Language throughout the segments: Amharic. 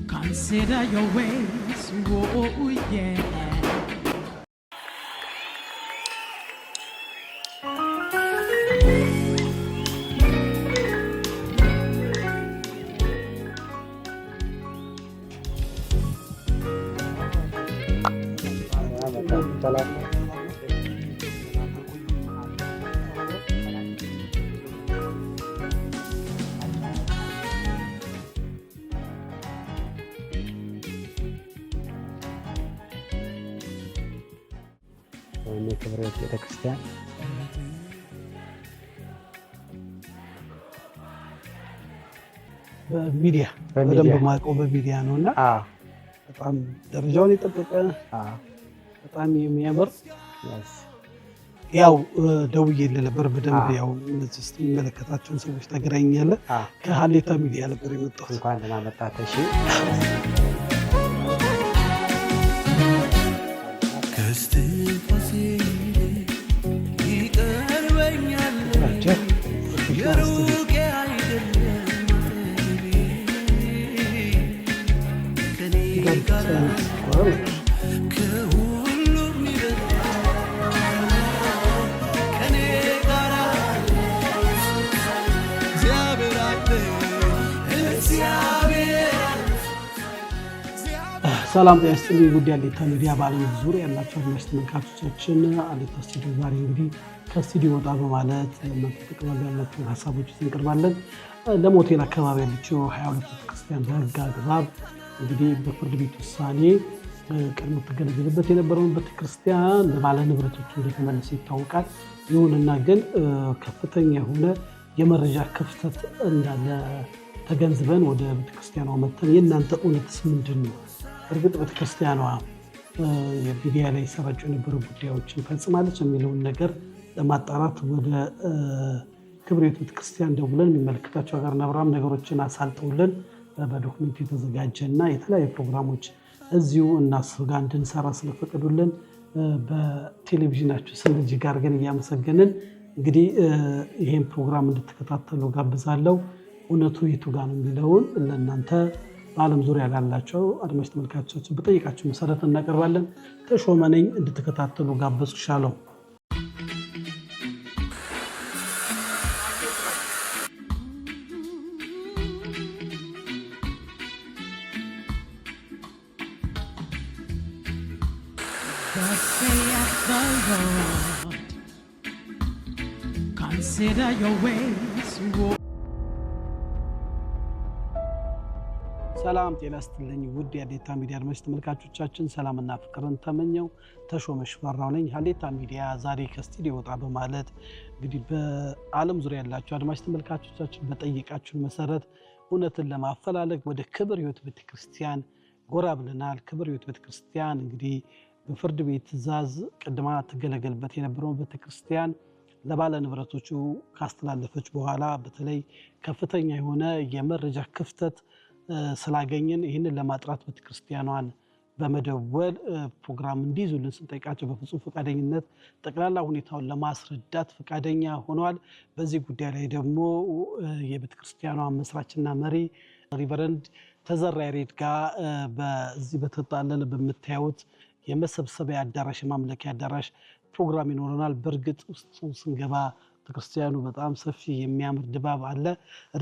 Consider your ways, oh yeah. የክብረት ቤተክርስቲያን በሚዲያ በደንብ ማቀው በሚዲያ ነውና በጣም ደረጃውን የጠበቀ በጣም የሚያምር ያው ደውዬ ነበር በደንብ ያው እነዚህ እስቲ የሚመለከታቸውን ሰዎች ታገናኛለህ ከሀሌታ ሚዲያ ነበር የመጣሁት እንኳን ደህና መጣህ እሺ ሰላም ጤና ይስጥልኝ ውድ የሀሌታ ሚዲያ በዓለም ዙሪያ ያላችሁ አድማጭ ተመልካቾቻችን ሀሌታ ስቱዲዮ ዛሬ እንግዲህ ከስቱዲዮ ወጣ በማለት እናንተ ተቀባል ያላችሁ ሀሳቦች እንቀርባለን ለሞቴል አካባቢ ያለችው 22 ቤተክርስቲያን በህግ አግባብ እንግዲህ በፍርድ ቤት ውሳኔ ቀድሞ ተገለገለበት የነበረውን ቤተክርስቲያን ለባለ ንብረቶቹ እንደተመለሰ ይታወቃል ይሁንና ግን ከፍተኛ የሆነ የመረጃ ክፍተት እንዳለ ተገንዝበን ወደ ቤተክርስቲያኗ መተን የእናንተ እውነትስ ምንድን ነው እርግጥ ቤተክርስቲያኗ የሚዲያ ላይ ሰራጩ የነበሩ ጉዳዮችን ፈጽማለች የሚለውን ነገር ለማጣራት ወደ ክብሬት ቤተክርስቲያን ደውለን የሚመለከታቸው ጋር አብርሃም ነገሮችን አሳልጠውልን በዶክመንት የተዘጋጀና የተለያዩ ፕሮግራሞች እዚሁ እናስብ ጋር እንድንሰራ ስለፈቀዱልን በቴሌቪዥናችሁ ስም እጅግ አድርገን እያመሰገንን እንግዲህ ይሄን ፕሮግራም እንድትከታተሉ ጋብዛለሁ እውነቱ የቱ ጋር ነው የሚለውን ለእናንተ በዓለም ዙሪያ ላላቸው አድማጭ ተመልካቾቻችን በጠይቃችሁ መሰረት እናቀርባለን ተሾመ ነኝ እንድትከታተሉ ጋብዝሻለሁ Consider your ways. ሰላም ጤና ይስጥልኝ ውድ የሀሌታ ሚዲያ አድማጭ ተመልካቾቻችን ሰላምና ፍቅርን ተመኘው ተሾመ ሽፈራው ነኝ ሀሌታ ሚዲያ ዛሬ ከስቱዲዮ ወጣ በማለት እንግዲህ በዓለም ዙሪያ ያላችሁ አድማጭ ተመልካቾቻችን በጠይቃችሁን መሰረት እውነትን ለማፈላለግ ወደ ክብር ሕይወት ቤተክርስቲያን ጎራ ብለናል ክብር ሕይወት ቤተክርስቲያን እንግዲህ በፍርድ ቤት ትዕዛዝ ቀድማ ተገለገልበት የነበረው ቤተክርስቲያን ለባለ ንብረቶቹ ካስተላለፈች በኋላ በተለይ ከፍተኛ የሆነ የመረጃ ክፍተት ስላገኘን ይህንን ለማጥራት ቤተክርስቲያኗን በመደወል ፕሮግራም እንዲይዙልን ስንጠይቃቸው በፍጹም ፈቃደኝነት ጠቅላላ ሁኔታውን ለማስረዳት ፈቃደኛ ሆነዋል በዚህ ጉዳይ ላይ ደግሞ የቤተክርስቲያኗ መስራችና መሪ ሪቨረንድ ተዘራ ያሬድ ጋር በዚህ በተጣለለ በመታየት የመሰብሰቢያ አዳራሽ ማምለኪያ አዳራሽ ፕሮግራም ይኖረናል በርግጥ ውስጥ ስንገባ ቤተክርስቲያኑ በጣም ሰፊ የሚያምር ድባብ አለ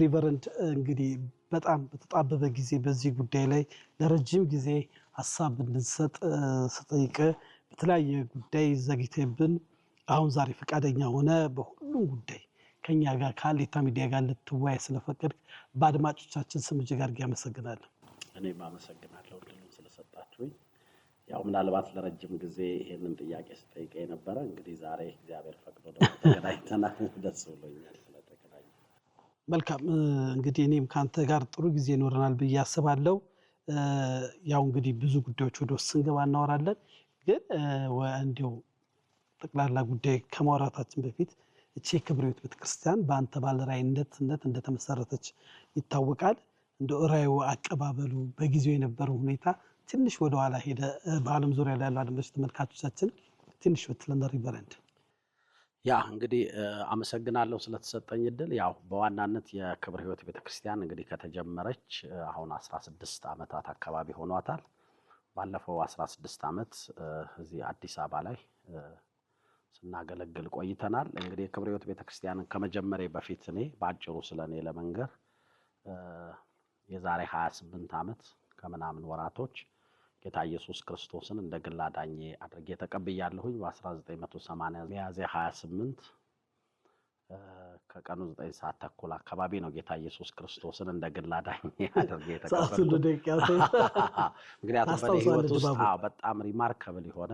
ሪቨረንድ እንግዲህ በጣም በተጣበበ ጊዜ በዚህ ጉዳይ ላይ ለረጅም ጊዜ ሐሳብ እንድንሰጥ ስጠይቅ በተለያየ ጉዳይ ዘግይተብን አሁን ዛሬ ፈቃደኛ ሆነ በሁሉም ጉዳይ ከኛ ጋር ከሀሌታ ሚዲያ ጋር ልትወያይ ስለፈቀድክ በአድማጮቻችን ስም እጅግ አድርጌ አመሰግናለሁ እኔም አመሰግናለሁ እድሉን ስለሰጣችሁኝ ያው ምናልባት ለረጅም ጊዜ ይሄንን ጥያቄ ስጠይቀኝ ነበር እንግዲህ ዛሬ እግዚአብሔር ፈቅዶ ደግሞ ተገናኝተናል ደስ ብሎኛል ስለተገናኘን መልካም እንግዲህ እኔም ካንተ ጋር ጥሩ ጊዜ ይኖረናል ብዬ አስባለሁ ያው እንግዲህ ብዙ ጉዳዮች ወደ ውስጥ ስንገባ እናወራለን ግን እንዲው ጠቅላላ ጉዳይ ከማውራታችን በፊት እቺ ክብር ሕይወት ቤተክርስቲያን በአንተ ባለራዕይነት እንደተመሰረተች ይታወቃል እንደ ራዕዩ አቀባበሉ በጊዜው የነበረው ሁኔታ ትንሽ ወደ ኋላ ሄደ በዓለም ዙሪያ ያለው አድማጭ ተመልካቾቻችን ትንሽ ወጥለን ሪቨረንድ ያ እንግዲህ አመሰግናለሁ ስለተሰጠኝ እድል። ያው በዋናነት የክብር ሕይወት ቤተክርስቲያን እንግዲህ ከተጀመረች አሁን 16 ዓመታት አካባቢ ሆኗታል። ባለፈው 16 ዓመት እዚህ አዲስ አበባ ላይ ስናገለግል ቆይተናል። እንግዲህ የክብር ሕይወት ቤተክርስቲያንን ከመጀመሪያ በፊት እኔ ባጭሩ ስለኔ ለመንገር የዛሬ 28 ዓመት ከምናምን ወራቶች ጌታ ኢየሱስ ክርስቶስን እንደ ግል አዳኜ አድርጌ ተቀብያለሁኝ። በ1980 ሚያዝያ 28 ከቀኑ 9 ሰዓት ተኩል አካባቢ ነው ጌታ ኢየሱስ ክርስቶስን እንደ ግል አዳኜ አድርጌ ተቀበልኩት። ምክንያቱም በእኔ ሕይወት ውስጥ በጣም ሪማርከብል የሆነ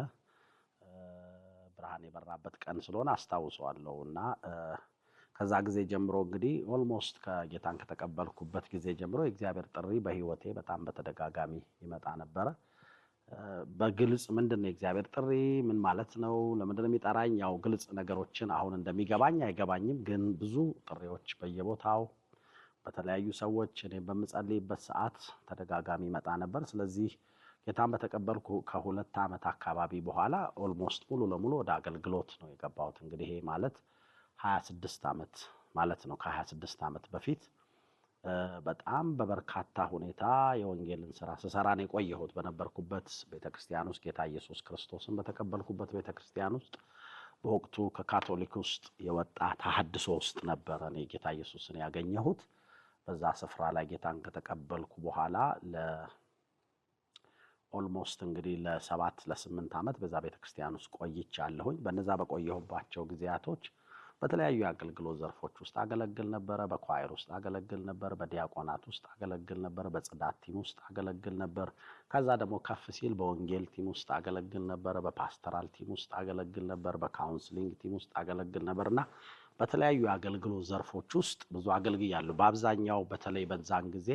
ብርሃን የበራበት ቀን ስለሆነ አስታውሰዋለሁ። እና ከዛ ጊዜ ጀምሮ እንግዲህ ኦልሞስት ከጌታን ከተቀበልኩበት ጊዜ ጀምሮ የእግዚአብሔር ጥሪ በሕይወቴ በጣም በተደጋጋሚ ይመጣ ነበረ። በግልጽ ምንድነው የእግዚአብሔር ጥሪ ምን ማለት ነው፣ ለምንድነው የሚጠራኝ? ያው ግልጽ ነገሮችን አሁን እንደሚገባኝ አይገባኝም፣ ግን ብዙ ጥሪዎች በየቦታው በተለያዩ ሰዎች እኔ በምጸልይበት ሰዓት ተደጋጋሚ ይመጣ ነበር። ስለዚህ ጌታን በተቀበልኩ ከ2 ዓመት አካባቢ በኋላ ኦልሞስት ሙሉ ለሙሉ ወደ አገልግሎት ነው የገባሁት። እንግዲህ ይሄ ማለት 26 ዓመት ማለት ነው። ከ26 ዓመት በፊት በጣም በበርካታ ሁኔታ የወንጌልን ስራ ስሰራ ነው የቆየሁት። በነበርኩበት ቤተክርስቲያን ውስጥ ጌታ ኢየሱስ ክርስቶስን በተቀበልኩበት ቤተክርስቲያን ውስጥ በወቅቱ ከካቶሊክ ውስጥ የወጣ ተሐድሶ ውስጥ ነበረ እኔ ጌታ ኢየሱስን ያገኘሁት። በዛ ስፍራ ላይ ጌታን ከተቀበልኩ በኋላ ኦልሞስት እንግዲህ ለ7 ለ8 ዓመት በዛ ቤተክርስቲያን ውስጥ ቆይቻለሁኝ። በነዛ በቆየሁባቸው ጊዜያቶች በተለያዩ የአገልግሎት ዘርፎች ውስጥ አገለግል ነበረ። በኳየር ውስጥ አገለግል ነበር፣ በዲያቆናት ውስጥ አገለግል ነበር፣ በጽዳት ቲም ውስጥ አገለግል ነበር። ከዛ ደግሞ ከፍ ሲል በወንጌል ቲም ውስጥ አገለግል ነበር፣ በፓስተራል ቲም ውስጥ አገለግል ነበር፣ በካውንስሊንግ ቲም ውስጥ አገለግል ነበርና በተለያዩ የአገልግሎት ዘርፎች ውስጥ ብዙ አገልግያለሁ። በአብዛኛው በተለይ በዛን ጊዜ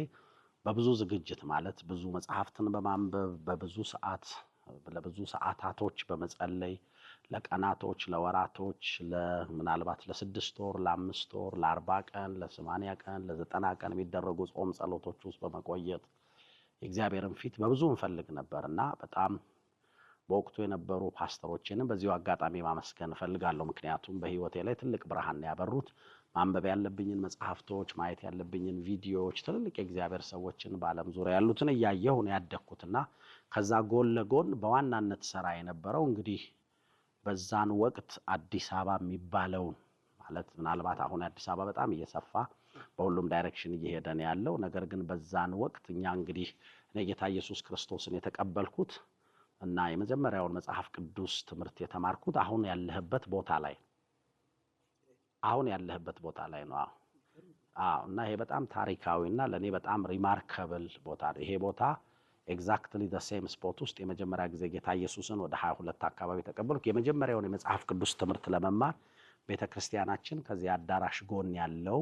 በብዙ ዝግጅት ማለት ብዙ መጽሐፍትን በማንበብ ለብዙ ሰዓታቶች በመጸለይ ለቀናቶች፣ ለወራቶች፣ ምናልባት ለ6 ወር፣ ለ5 ወር፣ ለ40 ቀን፣ ለ80 ቀን፣ ለ90 ቀን የሚደረጉ ጾም ጸሎቶች ውስጥ በመቆየት የእግዚአብሔርን ፊት በብዙ እንፈልግ ነበርና በጣም በወቅቱ የነበሩ ፓስተሮችንም በዚሁ አጋጣሚ ማመስገን እፈልጋለሁ። ምክንያቱም በሕይወቴ ላይ ትልቅ ብርሃን ያበሩት ማንበብ ያለብኝን መጽሐፍቶች፣ ማየት ያለብኝን ቪዲዮዎች፣ ትልልቅ የእግዚአብሔር ሰዎችን በዓለም ዙሪያ ያሉትን እያየሁ ነው ያደግኩትና ከዛ ጎን ለጎን በዋናነት ሰራ የነበረው እንግዲህ በዛን ወቅት አዲስ አበባ የሚባለውን ማለት ምናልባት አሁን አዲስ አበባ በጣም እየሰፋ በሁሉም ዳይሬክሽን እየሄደ ነው ያለው። ነገር ግን በዛን ወቅት እኛ እንግዲህ እኔ ጌታ ኢየሱስ ክርስቶስን የተቀበልኩት እና የመጀመሪያውን መጽሐፍ ቅዱስ ትምህርት የተማርኩት አሁን ያለህበት ቦታ ላይ ነው። እና ይሄ በጣም ታሪካዊና ለኔ በጣም ሪማርከብል ቦታ ነው። ይሄ ቦታ ኤግዛክትሊ ዘ ሴም ስፖት ውስጥ የመጀመሪያ ጊዜ ጌታ ኢየሱስን ወደ 22 አካባቢ ተቀበልኩ። የመጀመሪያውን የመጽሐፍ ቅዱስ ትምህርት ለመማር ቤተክርስቲያናችን ከዚህ አዳራሽ ጎን ያለው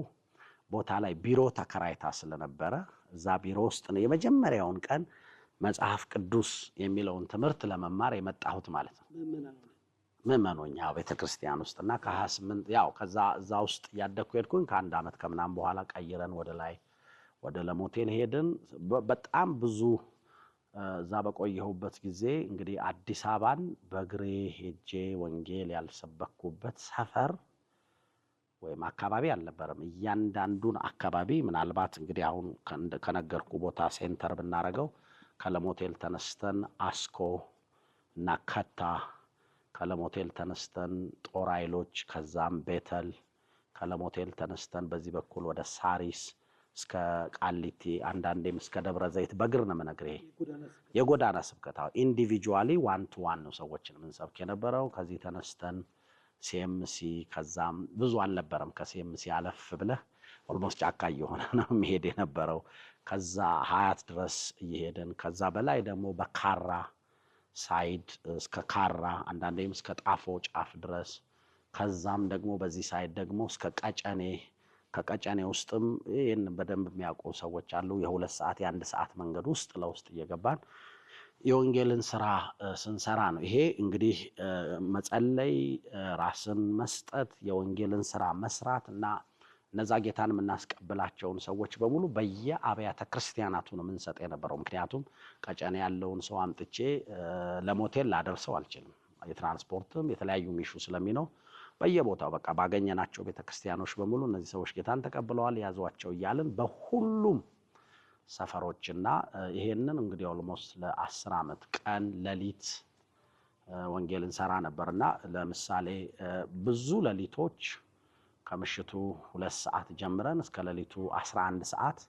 ቦታ ላይ ቢሮ ተከራይታ ስለነበረ እዛ ቢሮ ውስጥ ነው የመጀመሪያውን ቀን መጽሐፍ ቅዱስ የሚለውን ትምህርት ለመማር የመጣሁት ማለት ነው። ምዕመኖኛ ቤተክርስቲያን ውስጥና ከ28 ያው ከዛ እዛ ውስጥ ያደኩ ሄድኩኝ። ከአንድ ዓመት ከምናምን በኋላ ቀይረን ወደ ለሞቴል ሄድን። በጣም ብዙ እዛ በቆየሁበት ጊዜ እንግዲህ አዲስ አበባን በእግሬ ሄጄ ወንጌል ያልሰበኩበት ሰፈር ወይም አካባቢ አልነበረም። እያንዳንዱን አካባቢ ምናልባት እንግዲህ አሁን ከነገርኩ ቦታ ሴንተር ብናረገው ከለሞቴል ተነስተን አስኮ እና ከታ፣ ከለሞቴል ተነስተን ጦር ኃይሎች፣ ከዛም ቤተል፣ ከለሞቴል ተነስተን በዚህ በኩል ወደ ሳሪስ እስከ ቃሊቲ፣ አንዳንዴም እስከ ደብረ ዘይት በእግር ነው የምነግርህ። የጎዳና ስብከት ኢንዲቪጁዋሊ 1-to-1 ነው ሰዎችን የምንሰብክ የነበረው። ከዚህ ተነስተን ሲኤምሲ፣ ከዛም ብዙ አልነበረም። ከሲኤምሲ አለፍ ብለህ ኦልሞስት ጫካ እየሆነ ነው የሚሄድ የነበረው። ከዛ ሀያት ድረስ እየሄድን ከዛ በላይ ደግሞ በካራ ሳይድ እስከ ካራ፣ አንዳንዴም እስከ ጣፎ ጫፍ ድረስ፣ ከዛም ደግሞ በዚህ ሳይድ ደግሞ እስከ ቀጨኔ፣ ከቀጨኔ ውስጥም ይህን በደንብ የሚያውቁ ሰዎች አሉ። የ2 ሰዓት የ1 ሰዓት መንገድ ውስጥ ለውስጥ እየገባን የወንጌልን ስራ ስንሰራ ነው። ይሄ እንግዲህ መጸለይ፣ ራስን መስጠት፣ የወንጌልን ስራ መስራት እና እነዛ ጌታን የምናስቀብላቸውን ሰዎች በሙሉ በየአብያተ ክርስቲያናቱ ነው የምንሰጥ የነበረው። ምክንያቱም ቀጨኔ ያለውን ሰው አምጥቼ ለሞቴል ላደርሰው አልችልም። የትራንስፖርትም የተለያዩ ሚሹ ስለሚነው በየቦታው በቃ ባገኘናቸው ቤተክርስቲያኖች በሙሉ እነዚህ ሰዎች ጌታን ተቀብለዋል ያዟቸው እያልን በሁሉም ሰፈሮችና ይሄንን እንግዲህ ኦልሞስት ለ10 ዓመት ቀን ለሊት ወንጌል እንሰራ ነበርና ለምሳሌ ብዙ ለሊቶች ከምሽቱ 2 ሰዓት ጀምረን እስከ ለሊቱ 11 ሰዓት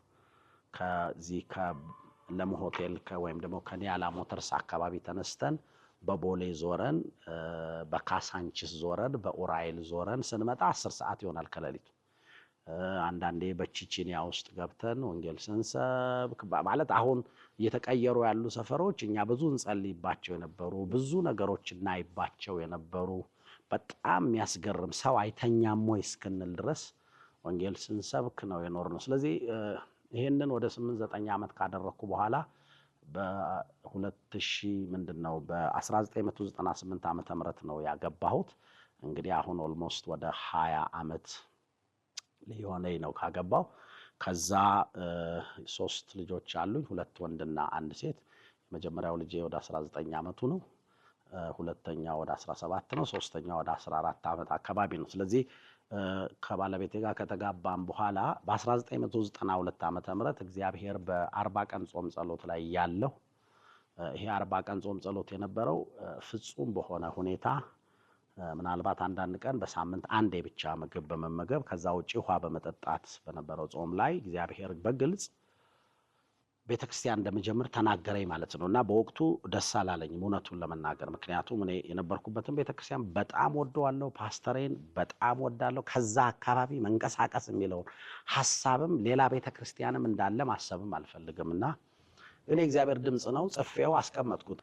ከዚህ ከለሙ ሆቴል ወይም ደግሞ ከኒያላ ሞተርስ አካባቢ ተነስተን በቦሌ ዞረን በካሳንቺስ ዞረን በኡራኤል ዞረን ስንመጣ 10 ሰዓት ይሆናል ከለሊቱ። አንዳንዴ በቺቺኒያ ውስጥ ገብተን ወንጌል ስንሰብክ ማለት አሁን እየተቀየሩ ያሉ ሰፈሮች እኛ ብዙ እንጸልይባቸው የነበሩ ብዙ ነገሮች እናይባቸው የነበሩ በጣም የሚያስገርም ሰው አይተኛም ወይ እስክንል ድረስ ወንጌል ስንሰብክ ነው የኖርነው። ስለዚህ ይሄንን ወደ 8-9 ዓመት ካደረኩ በኋላ በ2000 ምንድነው በ1998 ዓመተ ምህረት ነው ያገባሁት። እንግዲህ አሁን ኦልሞስት ወደ 20 ዓመት ሊሆነኝ ነው ካገባው። ከዛ 3 ልጆች አሉኝ፣ 2 ወንድና 1 ሴት። የመጀመሪያው ልጄ ወደ 19 ዓመቱ ነው፣ ሁለተኛው ወደ 17 ነው፣ ሶስተኛው ወደ 14 ዓመት አካባቢ ነው። ስለዚህ ከባለቤቴ ጋር ከተጋባን በኋላ በ1992 ዓመተ ምህረት እግዚአብሔር በ40 ቀን ጾም ጸሎት ላይ ያለው ይሄ 40 ቀን ጾም ጸሎት የነበረው ፍጹም በሆነ ሁኔታ ምናልባት አንዳንድ ቀን በሳምንት አንዴ ብቻ ምግብ በመመገብ ከዛ ውጪ ውሃ በመጠጣት በነበረው ጾም ላይ እግዚአብሔር በግልጽ ቤተክርስቲያን እንደምጀምር ተናገረኝ ማለት ነውና በወቅቱ ደስ አላለኝም እውነቱን ለመናገር። ምክንያቱም እኔ የነበርኩበትን ቤተክርስቲያን በጣም ወደዋለሁ፣ ፓስተሬን በጣም ወዳለሁ። ከዛ አካባቢ መንቀሳቀስ የሚለውን ሐሳብም ሌላ ቤተክርስቲያንም እንዳለ ማሰብም አልፈልግምና እኔ እግዚአብሔር ድምጽ ነው ጽፌው አስቀመጥኩት።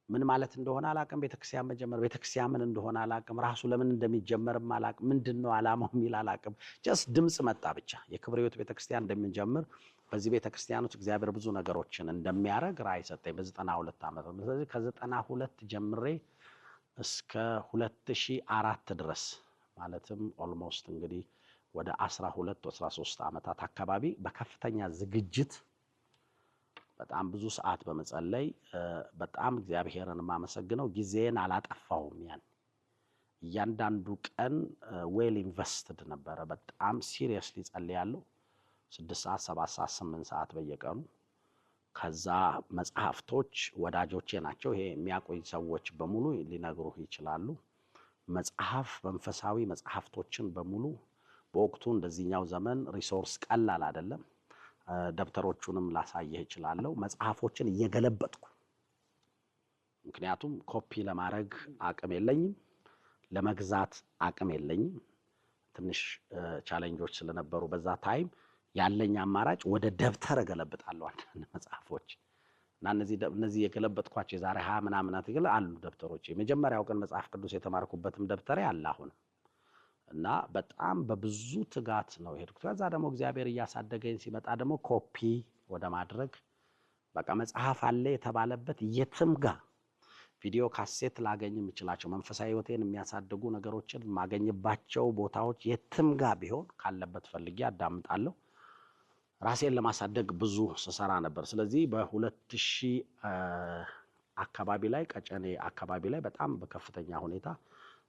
ምን ማለት እንደሆነ አላቅም፣ ቤተክርስቲያን መጀመር ቤተክርስቲያን ምን እንደሆነ አላቅም፣ ራሱ ለምን እንደሚጀመርም አላቅም፣ ምንድነው ዓላማው የሚል አላቅም። ጀስት ድምጽ መጣ ብቻ የክብር ሕይወት ቤተክርስቲያን እንደምንጀምር በዚህ ቤተክርስቲያኖች እግዚአብሔር ብዙ ነገሮችን እንደሚያደርግ ራእይ ሰጠኝ በ92 ዓመት። ስለዚህ ከ92 ጀምሬ እስከ 2004 ድረስ ማለትም ኦልሞስት እንግዲህ ወደ 12-13 ዓመታት አካባቢ በከፍተኛ ዝግጅት በጣም ብዙ ሰዓት በመጸለይ በጣም እግዚአብሔርን ማመሰግነው ጊዜን አላጠፋውም። ያን እያንዳንዱ ቀን ዌል ኢንቨስትድ ነበረ። በጣም ሲሪየስሊ ጸልያለሁ 6 ሰዓት 7 ሰዓት 8 ሰዓት በየቀኑ። ከዛ መጽሐፍቶች ወዳጆቼ ናቸው፣ ይሄ የሚያቆይ ሰዎች በሙሉ ሊነግሩህ ይችላሉ። መጽሐፍ መንፈሳዊ መጽሐፍቶችን በሙሉ በወቅቱ እንደዚህኛው ዘመን ሪሶርስ ቀላል አይደለም። ደብተሮቹንም ላሳየህ እችላለሁ። መጽሐፎችን እየገለበጥኩ ምክንያቱም ኮፒ ለማድረግ አቅም የለኝም፣ ለመግዛት አቅም የለኝም። ትንሽ ቻሌንጆች ስለነበሩ በዛ ታይም ያለኝ አማራጭ ወደ ደብተር እገለብጣለሁ አንዳንድ መጽሐፎች እና እነዚህ የገለበጥኳቸው የዛሬ 20 ምናምናት ይገለ አሉ ደብተሮች። የመጀመሪያው ቀን መጽሐፍ ቅዱስ የተማርኩበትም ደብተሬ አለ አሁን እና በጣም በብዙ ትጋት ነው ሄድኩት። ከዛ ደግሞ እግዚአብሔር እያሳደገኝ ሲመጣ ደግሞ ኮፒ ወደ ማድረግ በቃ መጽሐፍ አለ የተባለበት የትም ጋር ቪዲዮ ካሴት ላገኝ የምችላቸው መንፈሳዊ ህይወቴን የሚያሳድጉ ነገሮችን ማገኝባቸው ቦታዎች የትም ጋር ቢሆን ካለበት ፈልጌ አዳምጣለሁ። ራሴን ለማሳደግ ብዙ ስሰራ ነበር። ስለዚህ በ2000 አካባቢ ላይ ቀጨኔ አካባቢ ላይ በጣም በከፍተኛ ሁኔታ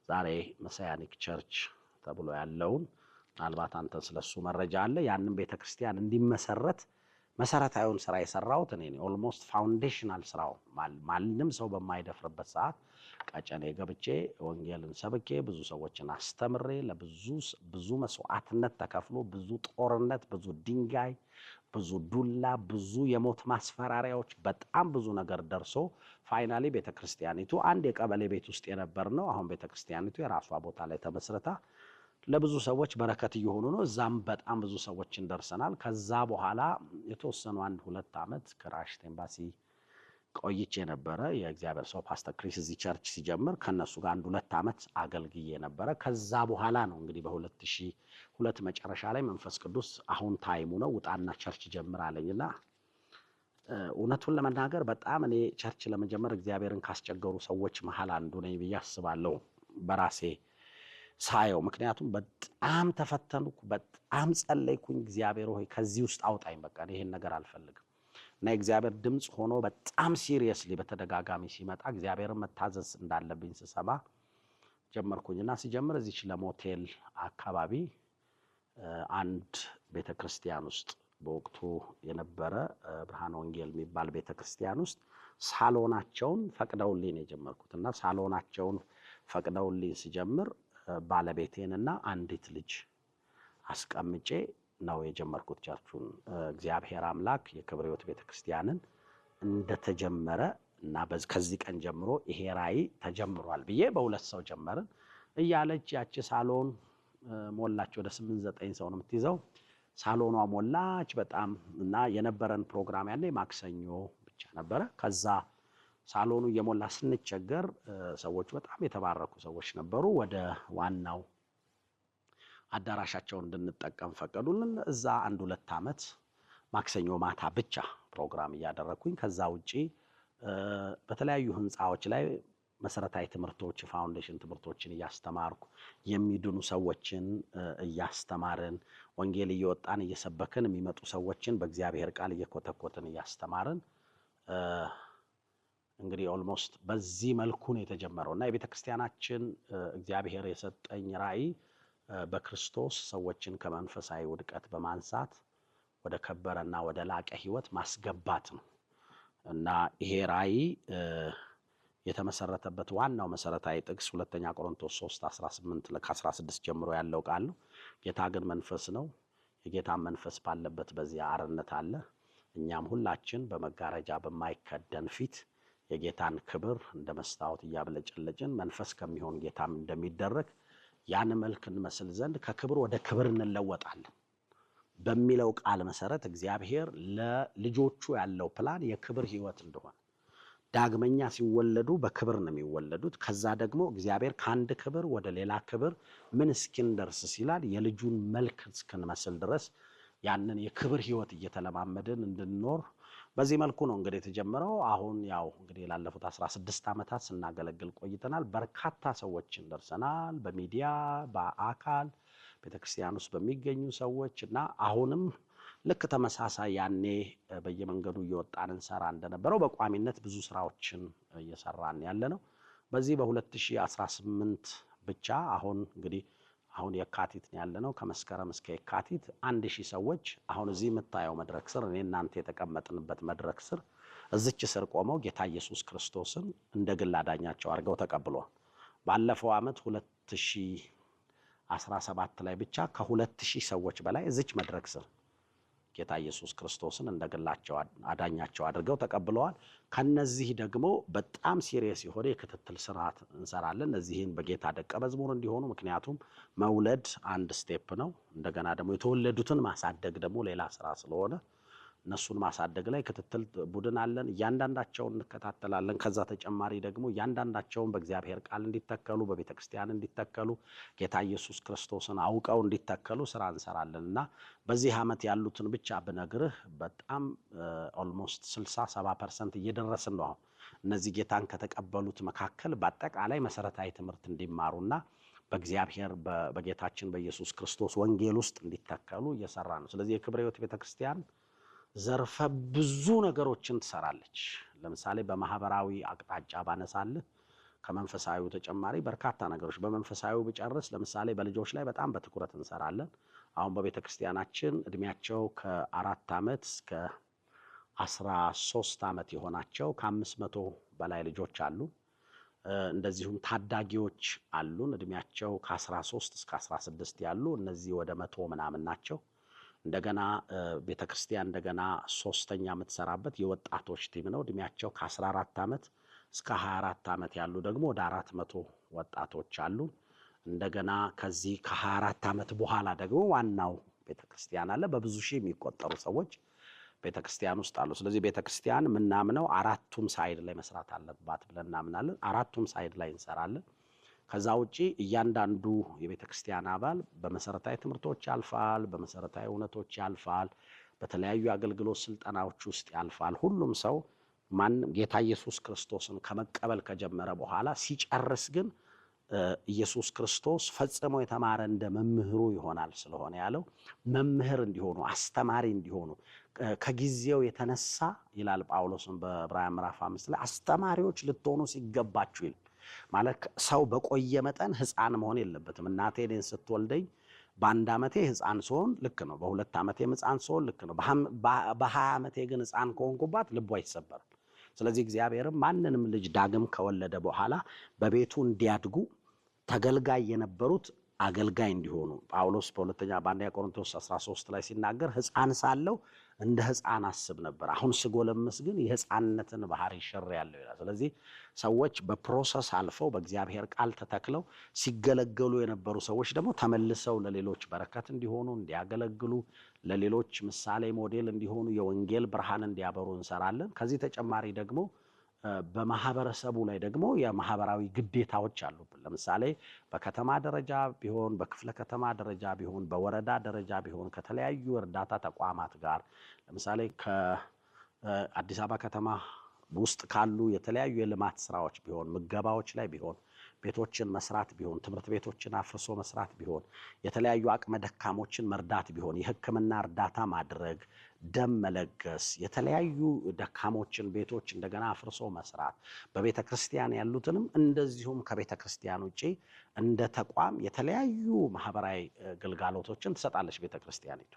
ዛሬ መሳያኒክ ቸርች ተብሎ ያለውን ምናልባት አንተ ስለሱ መረጃ አለ ያንን ቤተክርስቲያን እንዲመሰረት መሰረታዊውን ስራ የሰራሁት እኔ ነኝ። ኦልሞስት ፋውንዴሽናል ስራው ማንም ሰው በማይደፍርበት ሰዓት ቀጨኔ ገብቼ ወንጌልን ሰብኬ ብዙ ሰዎችን አስተምሬ ለብዙ መስዋዕትነት ተከፍሎ ብዙ ጦርነት፣ ብዙ ድንጋይ፣ ብዙ ዱላ፣ ብዙ የሞት ማስፈራሪያዎች በጣም ብዙ ነገር ደርሶ ፋይናሊ ቤተክርስቲያኒቱ አንድ የቀበሌ ቤት ውስጥ የነበር ነው። አሁን ቤተክርስቲያኒቱ የራሷ ቦታ ላይ ተመስርታ ለብዙ ሰዎች በረከት እየሆኑ ነው። እዛም በጣም ብዙ ሰዎችን ደርሰናል። ከዛ በኋላ የተወሰኑ 1-2 ዓመት ከራሽት ኤምባሲ ቆይቼ ነበረ። የእግዚአብሔር ሰው ፓስተር ክሪስ እዚህ ቸርች ሲጀምር ከነሱ ጋር 1-2 ዓመት አገልግዬ ነበረ። ከዛ በኋላ ነው እንግዲህ በ2002 መጨረሻ ላይ መንፈስ ቅዱስ አሁን ታይሙ ነው ውጣና ቸርች ጀምር አለኝና እውነቱን ለመናገር በጣም እኔ ቸርች ለመጀመር እግዚአብሔርን ካስቸገሩ ሰዎች መሃል አንዱ ነኝ ብዬ አስባለሁ በራሴ ሳየው። ምክንያቱም በጣም ተፈተንኩ፣ በጣም ጸለይኩኝ። እግዚአብሔር ሆይ ከዚህ ውስጥ አውጣኝ፣ በቃ ይሄን ነገር አልፈልግም። እና እግዚአብሔር ድምጽ ሆኖ በጣም ሲሪየስሊ በተደጋጋሚ ሲመጣ እግዚአብሔርን መታዘዝ እንዳለብኝ ስሰማ ጀመርኩኝና ሲጀምር እዚች ለሞቴል አካባቢ አንድ ቤተክርስቲያን ውስጥ በወቅቱ የነበረ ብርሃን ወንጌል የሚባል ቤተክርስቲያን ውስጥ ሳሎናቸውን ፈቅደውልኝ ነው የጀመርኩትና ሳሎናቸውን ፈቅደውልኝ ሲጀምር ባለቤቴንና አንዲት ልጅ አስቀምጬ ነው የጀመርኩት ቸርቹን። እግዚአብሔር አምላክ የክብር ሕይወት ቤተክርስቲያንን እንደተጀመረ እና ከዚህ ቀን ጀምሮ ይሄ ራእይ ተጀምሯል ብዬ በሁለት ሰው ጀመርን እያለች ያቺ ሳሎን ሞላች። ወደ 8-9 ሰው ነው የምትይዘው። ሳሎኗ ሞላች በጣም እና የነበረን ፕሮግራም ያለ ማክሰኞ ብቻ ነበረ። ከዛ ሳሎኑ እየሞላ ስንቸገር ሰዎች በጣም የተባረኩ ሰዎች ነበሩ። ወደ ዋናው አዳራሻቸውን እንድንጠቀም ፈቀዱልን። እዛ 1-2 ዓመት ማክሰኞ ማታ ብቻ ፕሮግራም እያደረኩኝ ከዛ ውጪ በተለያዩ ህንፃዎች ላይ መሰረታዊ ትምህርቶች ፋውንዴሽን ትምህርቶችን እያስተማርኩ የሚድኑ ሰዎችን እያስተማርን ወንጌል እየወጣን እየሰበክን የሚመጡ ሰዎችን በእግዚአብሔር ቃል እየኮተኮትን እያስተማርን እንግዲህ ኦልሞስት በዚህ መልኩ ነው የተጀመረው እና የቤተክርስቲያናችን እግዚአብሔር የሰጠኝ ራእይ በክርስቶስ ሰዎችን ከመንፈሳዊ ውድቀት በማንሳት ወደ ከበረና ወደ ላቀ ህይወት ማስገባት ነው እና ይሄ ራእይ የተመሰረተበት ዋናው መሰረታዊ ጥቅስ 2 ቆሮንቶስ 3:18-16 ጀምሮ ያለው ቃል ነው። ጌታ ግን መንፈስ ነው፣ የጌታ መንፈስ ባለበት በዚያ አርነት አለ። እኛም ሁላችን በመጋረጃ በማይከደን ፊት የጌታን ክብር እንደ መስታወት እያብለጨለጭን መንፈስ ከሚሆን ጌታም እንደሚደረግ ያን መልክ እንመስል ዘንድ ከክብር ወደ ክብር እንለወጣለን በሚለው ቃል መሰረት እግዚአብሔር ለልጆቹ ያለው ፕላን የክብር ህይወት እንደሆነ ዳግመኛ ሲወለዱ በክብር ነው የሚወለዱት። ከዛ ደግሞ እግዚአብሔር ከአንድ ክብር ወደ ሌላ ክብር ምን እስኪንደርስ ሲላል የልጁን መልክ እስክንመስል ድረስ ያንን የክብር ህይወት እየተለማመድን እንድንኖር በዚህ መልኩ ነው እንግዲህ የተጀመረው። አሁን ያው እንግዲህ ላለፉት 16 ዓመታት ስናገለግል ቆይተናል። በርካታ ሰዎችን ደርሰናል፣ በሚዲያ በአካል ቤተክርስቲያን ውስጥ በሚገኙ ሰዎች እና አሁንም ልክ ተመሳሳይ ያኔ በየመንገዱ እየወጣን እንሰራ እንደነበረው በቋሚነት ብዙ ስራዎችን እየሰራን ያለ ነው። በዚህ በ2018 ብቻ አሁን እንግዲህ አሁን የካቲት ያለ ነው። ከመስከረም እስከ የካቲት 1000 ሰዎች አሁን እዚህ የምታየው መድረክ ስር እኔ እናንተ የተቀመጥንበት መድረክ ስር እዚች ስር ቆመው ጌታ ኢየሱስ ክርስቶስን እንደ ግል አዳኛቸው አድርገው ተቀብለዋል። ባለፈው ዓመት 2017 ላይ ብቻ ከ2000 ሰዎች በላይ እዚች መድረክ ስር ጌታ ኢየሱስ ክርስቶስን እንደግላቸው አዳኛቸው አድርገው ተቀብለዋል። ከነዚህ ደግሞ በጣም ሲሪየስ የሆነ የክትትል ስርዓት እንሰራለን እነዚህን በጌታ ደቀ መዝሙር እንዲሆኑ። ምክንያቱም መውለድ አንድ ስቴፕ ነው። እንደገና ደግሞ የተወለዱትን ማሳደግ ደግሞ ሌላ ስራ ስለሆነ እነሱን ማሳደግ ላይ ክትትል ቡድን አለን። እያንዳንዳቸውን እንከታተላለን። ከዛ ተጨማሪ ደግሞ እያንዳንዳቸውን በእግዚአብሔር ቃል እንዲተከሉ በቤተክርስቲያን እንዲተከሉ ጌታ ኢየሱስ ክርስቶስን አውቀው እንዲተከሉ ስራ እንሰራለን እና በዚህ ዓመት ያሉትን ብቻ ብነግርህ በጣም ኦልሞስት 60-70% እየደረስን ነው። እነዚህ ጌታን ከተቀበሉት መካከል በአጠቃላይ መሰረታዊ ትምህርት እንዲማሩና በእግዚአብሔር በጌታችን በኢየሱስ ክርስቶስ ወንጌል ውስጥ እንዲተከሉ እየሰራ ነው። ስለዚህ የክብር ሕይወት ቤተክርስቲያን ዘርፈ ብዙ ነገሮችን ትሰራለች። ለምሳሌ በማህበራዊ አቅጣጫ ባነሳልህ ከመንፈሳዊው ተጨማሪ በርካታ ነገሮች በመንፈሳዊው ብጨርስ ለምሳሌ በልጆች ላይ በጣም በትኩረት እንሰራለን። አሁን በቤተክርስቲያናችን እድሜያቸው ከ4 ዓመት እስከ 13 ዓመት የሆናቸው ከ500 በላይ ልጆች አሉ። እንደዚሁም ታዳጊዎች አሉን እድሜያቸው ከ13 እስከ 16 ያሉ እነዚህ ወደ 100 ምናምን ናቸው። እንደገና ቤተክርስቲያን እንደገና 3ኛ የምትሰራበት የወጣቶች ቲም ነው። እድሜያቸው ከ14 ዓመት እስከ 24 ዓመት ያሉ ደግሞ ወደ 400 ወጣቶች አሉ። እንደገና ከዚህ ከ24 ዓመት በኋላ ደግሞ ዋናው ቤተክርስቲያን አለ። በብዙ ሺህ የሚቆጠሩ ሰዎች ቤተክርስቲያን ውስጥ አሉ። ስለዚህ ቤተክርስቲያን ምናምነው አራቱም ሳይድ ላይ መስራት አለባት ብለን እናምናለን። አራቱም ሳይድ ላይ እንሰራለን። ከዛ ውጪ እያንዳንዱ የቤተክርስቲያን አባል በመሰረታዊ ትምህርቶች ያልፋል፣ በመሰረታዊ እውነቶች ያልፋል፣ በተለያዩ አገልግሎት ስልጠናዎች ውስጥ ያልፋል። ሁሉም ሰው ማንም ጌታ ኢየሱስ ክርስቶስን ከመቀበል ከጀመረ በኋላ ሲጨርስ ግን ኢየሱስ ክርስቶስ ፈጽሞ የተማረ እንደ መምህሩ ይሆናል ስለሆነ ያለው መምህር እንዲሆኑ አስተማሪ እንዲሆኑ ከጊዜው የተነሳ ይላል ጳውሎስን በዕብራውያን ምዕራፍ 5 ላይ አስተማሪዎች ልትሆኑ ሲገባችሁ ይላል። ማለት ሰው በቆየ መጠን ህፃን መሆን የለበትም። እናቴ እኔን ስትወልደኝ በአንድ ዓመቴ ህፃን ስሆን ልክ ነው፣ በሁለት ዓመቴም ህፃን ስሆን ልክ ነው። በ20 ዓመቴ ግን ህፃን ከሆንኩባት ልቧ አይሰበርም። ስለዚህ እግዚአብሔርም ማንንም ልጅ ዳግም ከወለደ በኋላ በቤቱ እንዲያድጉ ተገልጋይ የነበሩት አገልጋይ እንዲሆኑ ጳውሎስ በአንደኛ ቆሮንቶስ 13 ላይ ሲናገር ህፃን ሳለው እንደ ህፃን አስብ ነበር፣ አሁን ስጎለምስ ግን የህፃንነትን ባህሪ ሽሬአለሁ ይላል። ስለዚህ ሰዎች በፕሮሰስ አልፈው በእግዚአብሔር ቃል ተተክለው ሲገለገሉ የነበሩ ሰዎች ደግሞ ተመልሰው ለሌሎች በረከት እንዲሆኑ እንዲያገለግሉ፣ ለሌሎች ምሳሌ ሞዴል እንዲሆኑ፣ የወንጌል ብርሃን እንዲያበሩ እንሰራለን። ከዚህ ተጨማሪ ደግሞ በማህበረሰቡ ላይ ደግሞ የማህበራዊ ግዴታዎች አሉብን። ለምሳሌ በከተማ ደረጃ ቢሆን፣ በክፍለ ከተማ ደረጃ ቢሆን፣ በወረዳ ደረጃ ቢሆን ከተለያዩ እርዳታ ተቋማት ጋር ለምሳሌ ከአዲስ አበባ ከተማ ውስጥ ካሉ የተለያዩ የልማት ስራዎች ቢሆን፣ ምገባዎች ላይ ቢሆን፣ ቤቶችን መስራት ቢሆን፣ ትምህርት ቤቶችን አፍርሶ መስራት ቢሆን፣ የተለያዩ አቅመ ደካሞችን መርዳት ቢሆን፣ የሕክምና እርዳታ ማድረግ፣ ደም መለገስ፣ የተለያዩ ደካሞችን ቤቶች እንደገና አፍርሶ መስራት፣ በቤተ ክርስቲያን ያሉትንም እንደዚሁም ከቤተ ክርስቲያን ውጪ እንደ ተቋም የተለያዩ ማህበራዊ ግልጋሎቶችን ትሰጣለች ቤተ ክርስቲያኒቱ።